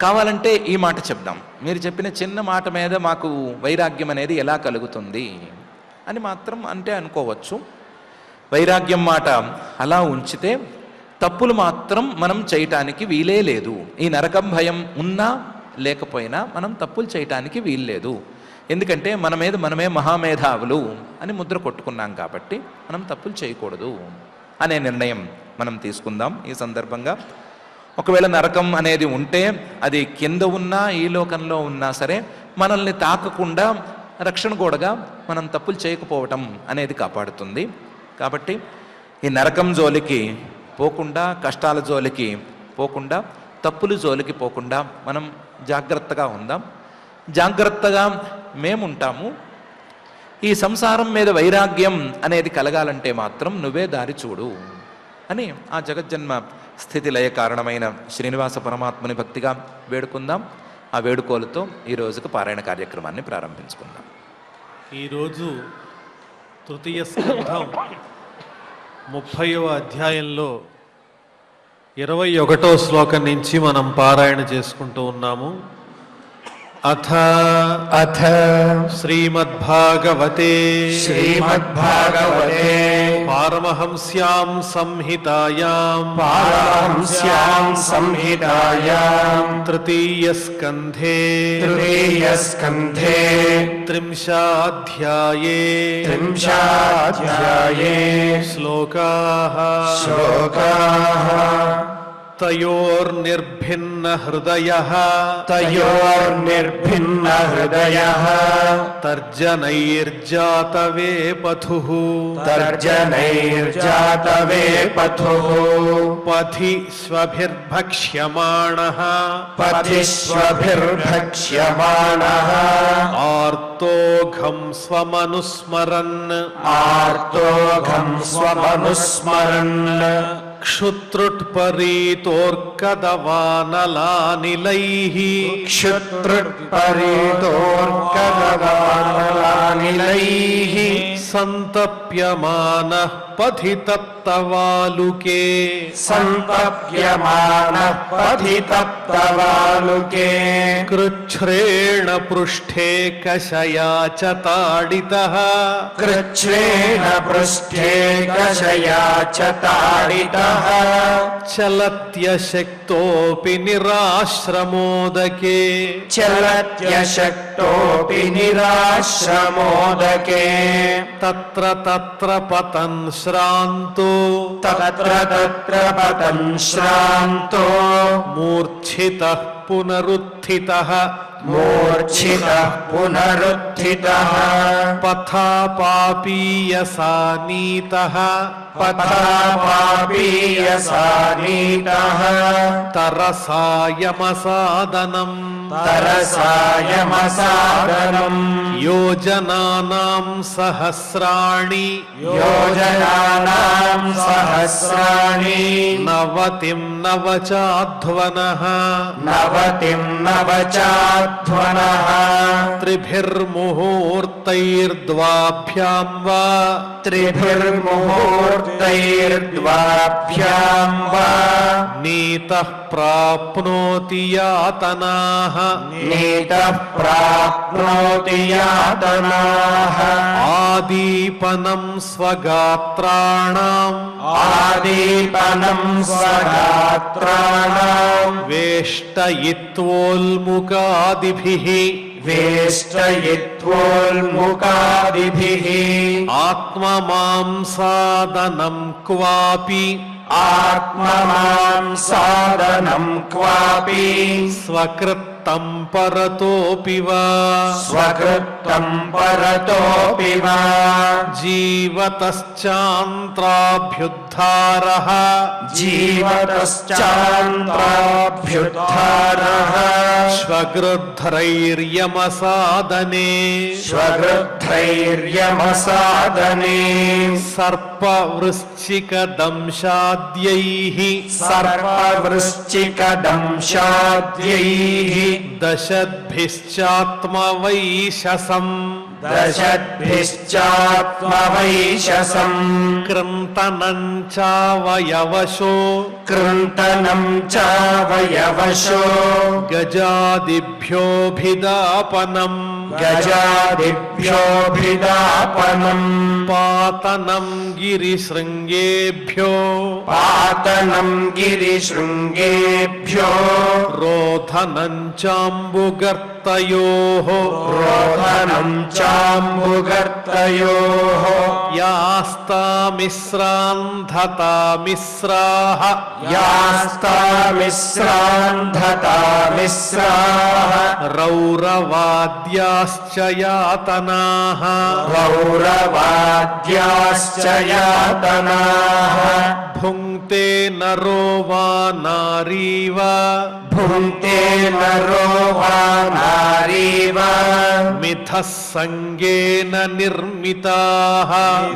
కావాలంటే ఈ మాట చెప్దాం, మీరు చెప్పిన చిన్న మాట మీద మాకు వైరాగ్యం అనేది ఎలా కలుగుతుంది అని మాత్రం అంటే అనుకోవచ్చు. వైరాగ్యం మాట అలా ఉంచితే తప్పులు మాత్రం మనం చేయటానికి వీలే లేదు. ఈ నరకం భయం ఉన్నా లేకపోయినా మనం తప్పులు చేయటానికి వీల్లేదు. ఎందుకంటే మన మీద మనమే మహామేధావులు అని ముద్ర కొట్టుకున్నాం కాబట్టి మనం తప్పులు చేయకూడదు అనే నిర్ణయం మనం తీసుకుందాం ఈ సందర్భంగా. ఒకవేళ నరకం అనేది ఉంటే అది కింద ఉన్నా ఈ లోకంలో ఉన్నా సరే మనల్ని తాకకుండా రక్షణ గోడగా మనం తప్పులు చేయకపోవటం అనేది కాపాడుతుంది. కాబట్టి ఈ నరకం జోలికి పోకుండా, కష్టాల జోలికి పోకుండా, తప్పులు జోలికి పోకుండా మనం జాగ్రత్తగా ఉందాం. జాగ్రత్తగా మేముంటాము. ఈ సంసారం మీద వైరాగ్యం అనేది కలగాలంటే మాత్రం నువ్వే దారి చూడు అని ఆ జగజ్జన్మ స్థితి లయ కారణమైన శ్రీనివాస పరమాత్మని భక్తిగా వేడుకుందాం. ఆ వేడుకోలతో ఈ రోజుకు పారాయణ కార్యక్రమాన్ని ప్రారంభించుకుందాం. ఈరోజు తృతీయ స్కంధం 30వ అధ్యాయంలో 21వ శ్లోకం నుంచి మనం పారాయణ చేసుకుంటూ ఉన్నాము. అథ శ్రీమద్భాగవతే పారమహంస్యాం సంహితాయాం తృతీయ స్కంధే త్రింశాధ్యాయే శ్లోకాః తయోర్నిర్భిన్న హృదయః తర్జనైర్జాతవేపథుః పథి స్వభిర్భక్ష్యమాణః ఆర్తోఘం స్వమనుస్మరన్ క్షుత్రుట్పరీతోర్కదవానలానిలైః సంతప్యమానః పథితప్తవాలుకే కృచ్ఛ్రేణ పృష్ఠే కషయాచతాడితః చలత్యశక్తోపి నిరాశ్రమోదకే తత్ర తత్ర పతన్ శ్రాంతో మూర్ఛితః పునరుత్థితః పథా పాపీయసానీతః తరసాయమసాదనం యోజనానాం సహస్రాణి నవతిం నవచాధ్వనః త్రిభిర్ముహూర్తైర్ద్వాభ్యాం వా నీతః ప్రాప్నోతి యాతనాః ఆదీపనం స్వగాత్రాణాం వేష్టయిత్వోల్ముఖాదిభిః ఆత్మమాంసాదనం క్వాపి స్వకృత్తం పరతోపి వా జీవతశ్చాంత్రాభ్యుద్ధారః శ్వగృధ్రైర్యమసాదనే సర్పవృశ్చికదంశాద్యైః దశద్భిశ్చాత్మవైశసం కృంతనం చావయవశో గజాదిభ్యోభిదాపనం గజాదిభ్యోభిదాపనం పాతనం గిరిశృంగేభ్యో పాతనం గిరిశృంగేభ్యో రోధనం చాంబుగర్తయోః రోదనం చాంబుగర్తయోః యాస్తామిశ్రాంధతామిశ్రాః యాస్తామిశ్రాంధతామిశ్రాః రౌరవాద్యాశ్చ యాతనాః రౌరవాద్యాశ్చ యాతనాః భుంక్తే నరో వా నారీ వా భుంక్తే నరో వా నారీ వా మిథః సంగేన నిర్మితాః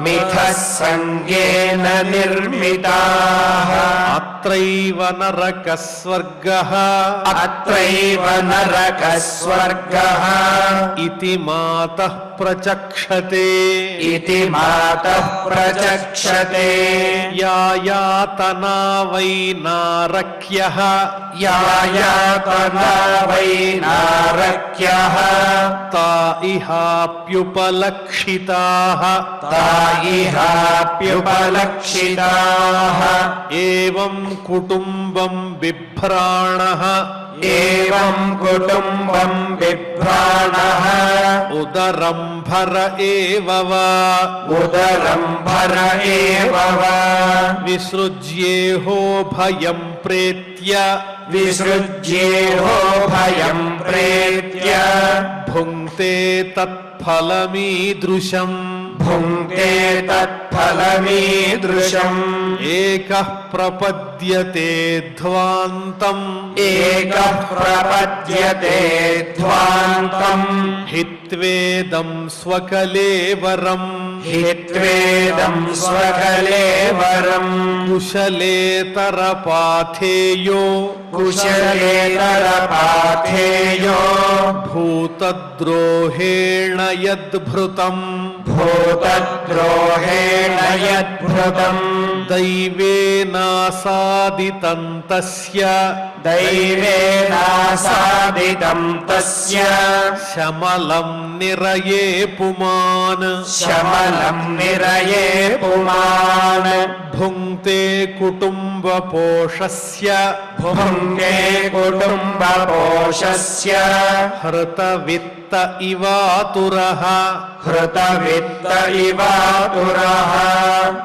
మిథః సంగేన నిర్మితాః అత్రైవ నరకः స్వర్గः అత్రైవ నరకः స్వర్గः ఇతి మాతః ప్రచక్షతే ఇతి మాతః ప్రచక్షతే యా యాతనా వై నారక్యః యా యాతనా వై నారక్యః తా ఇహాప్యుపలక్షితాః తా ఇహాప్యుపలక్షితాః ఏవం కుటుంబం బిభ్రాణః ఏవం కుటుంబం బిభ్రాణః ఉదరం భర ఏవ వా ఉదరం భర ఏవ వా విసృజ్యేహో భయం ప్రేత్య విసృజ్యేహో భయం ప్రేత్య భుంక్తే తత్ఫలమీదృశం భుంక్తే తత్ఫలమీదృశం ఏకః ప్రపద్యతే ధ్వాంతం ఏకః ప్రపద్యతే ధ్వాంతం హిత్వేదం స్వకలేవరం హిత్వేదం స్వకలేవరం కుశలేతర పాథేయో కుశలేతర పాథేయో భూతద్రోహేణ యద్భృతం భూతద్రోహేణ యద్భృతం దైవేనాసాదితం తస్య దైవేనాసాదితం తస్య శమలం నిరయే పుమాన్ శమలం నిరయే పుమాన్ భుంక్తే కుటుంబ పోషస్య భుంగే కుటుంబ పోషస్య హృత విత్త ఇవాతురః హృతవిత్త ఇవాతురః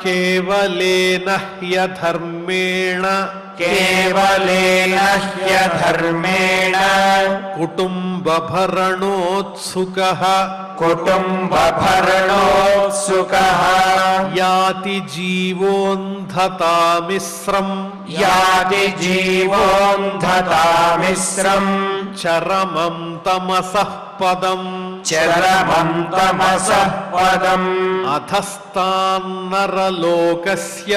కేవలేన హ్యధర్మేణ కేవలేన హ్యధర్మేణ కుటుంబ భరణోత్సుకః కుటుంబ భరణోత్సుకః యాతి జీవోంధతామిశ్రం యాతి జీవోంధతామిశ్రం చరమం తమసః పదం చరమం తమసః పదం అధస్తాన్నరలోకస్య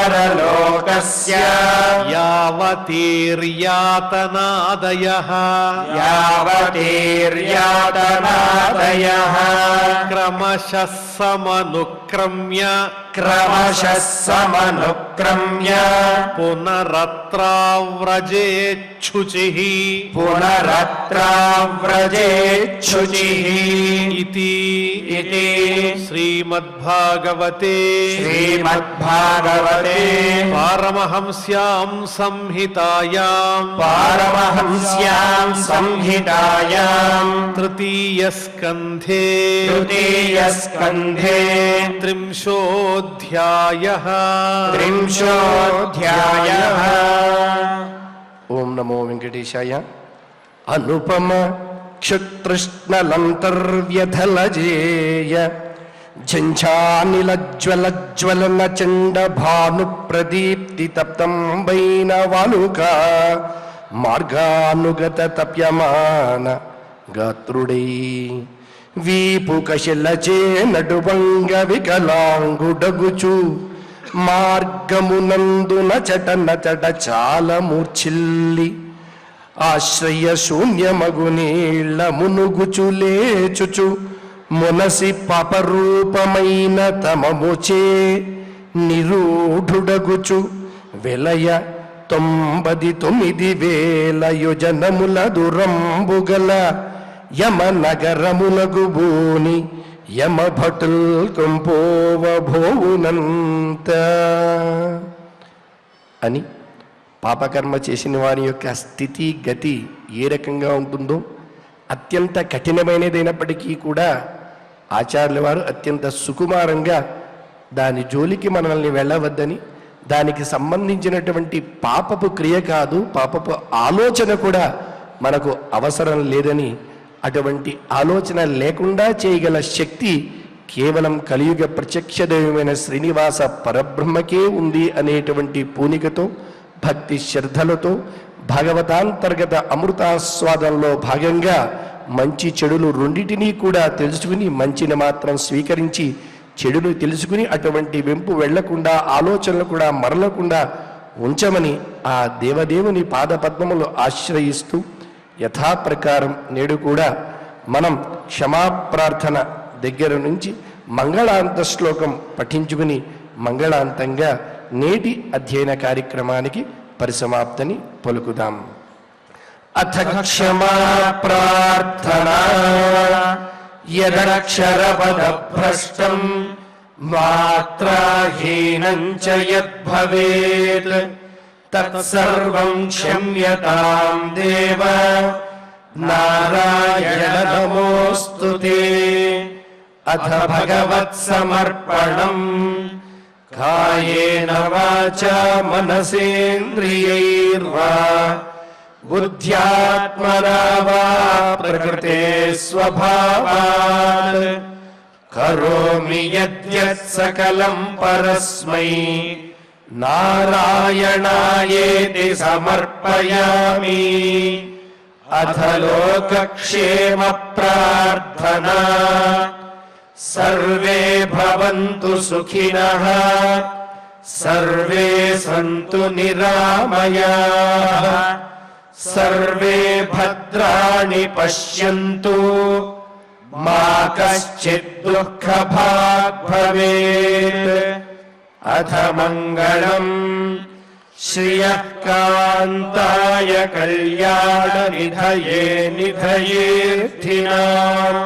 అధస్తాన్నరలోకస్య యావతీర్యాతనాదయః యావతీర్యాతనాదయః క్రమశః సమనుక్రమ్య క్రమశః సమనుక్రమ్య పునరత్రావ్రజేచ్ఛుచిః పునరత్రావ్రజేచ్ఛుచిః ఇతి ఇతి శ్రీమద్భాగవతే శ్రీమద్భాగవతే పారమహంస్యాం సంహితాయాం పారమహంస్యాం సంహితాయాం తృతీయస్కంధే తృతీయస్కంధే త్రింశోऽధ్యాయः త్రింశోऽధ్యాయः. ఓం నమో వెంకటేశాయ. అనుపమ క్షుతృష్ణలంతర్వ్యధలజేయ ఝంఝానిలజ్వలజ్వలన చండ భాను ప్రదీప్తి తప్తం వైన వాలుక మార్గానుగత తప్యమాన గాత్రుడై వీపు కశలచే నడువంగ వికలాంగుడగుచు మార్గమునందున చట చాల మూర్ఛిల్లి ఆశ్రయ శూన్యమగు నీళ్ల మునుగుచు లేచుచు మునసి పాపరూపమైన తమముచే నిరూఢుడగుచు వెలయ 99,000 యోజనముల దురంబుగల యమ నగరములగు భూని యమ భటుల్ కంపోవభోవునంత అని పాపకర్మ చేసిన వారి యొక్క స్థితి గతి ఏ రకంగా ఉంటుందో అత్యంత కఠినమైనదైనప్పటికీ కూడా ఆచార్యుల వారు అత్యంత సుకుమారంగా దాని జోలికి మనల్ని వెళ్ళవద్దని, దానికి సంబంధించినటువంటి పాపపు క్రియ కాదు, పాపపు ఆలోచన కూడా మనకు అవసరం లేదని, అటువంటి ఆలోచన లేకుండా చేయగల శక్తి కేవలం కలియుగ ప్రత్యక్ష దైవమైన శ్రీనివాస పరబ్రహ్మకే ఉంది అనేటువంటి పూనికతో, భక్తి శ్రద్ధలతో భగవతాంతర్గత అమృతాస్వాదంలో భాగంగా మంచి చెడులు రెండిటినీ కూడా తెలుసుకుని మంచిని మాత్రం స్వీకరించి చెడును తెలుసుకుని అటువంటి వెంపు వెళ్లకుండా ఆలోచనలు కూడా మరలకుండా ఉంచమని ఆ దేవదేవుని పాదపద్మములు ఆశ్రయిస్తూ యథాప్రకారం నేడు కూడా మనం క్షమాప్రార్థన దగ్గర నుంచి మంగళాంత శ్లోకం పఠించుకుని మంగళాంతంగా నేటి అధ్యయన కార్యక్రమానికి పరిసమాప్తిని పలుకుదాం. అథ క్షమా ప్రార్థనా యదక్షరపదభ్రష్టం మాత్రాహీనం చ యద్భవేత్ తత్సర్వం క్షమ్యతాం దేవ నారాయణ నమోస్తుతే. అథ భగవత్సమర్పణం కాయేన వాచా మనసేంద్రియైర్వా బుద్ధ్యాత్మనా వా ప్రకృతే స్వభావాత్ కరోమి యద్యత్ సకలం పరస్మై నారాయణాయేతి సమర్పయామి. అథ లోకక్షేమ ప్రార్థనా సర్వే భవంతు సుఖినః సర్వే సంతు నిరామయాః సర్వే భద్రాణి పశ్యంతు మా కశ్చిత్ దుఃఖభాగ్ భవేత్. అథ మంగళం శ్రియః కాంతాయ కళ్యాణ నిధయే నిధయేర్థినాం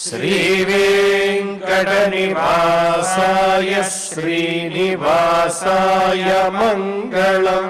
శ్రీవేంకటనివాసాయ శ్రీనివాసాయ మంగళం.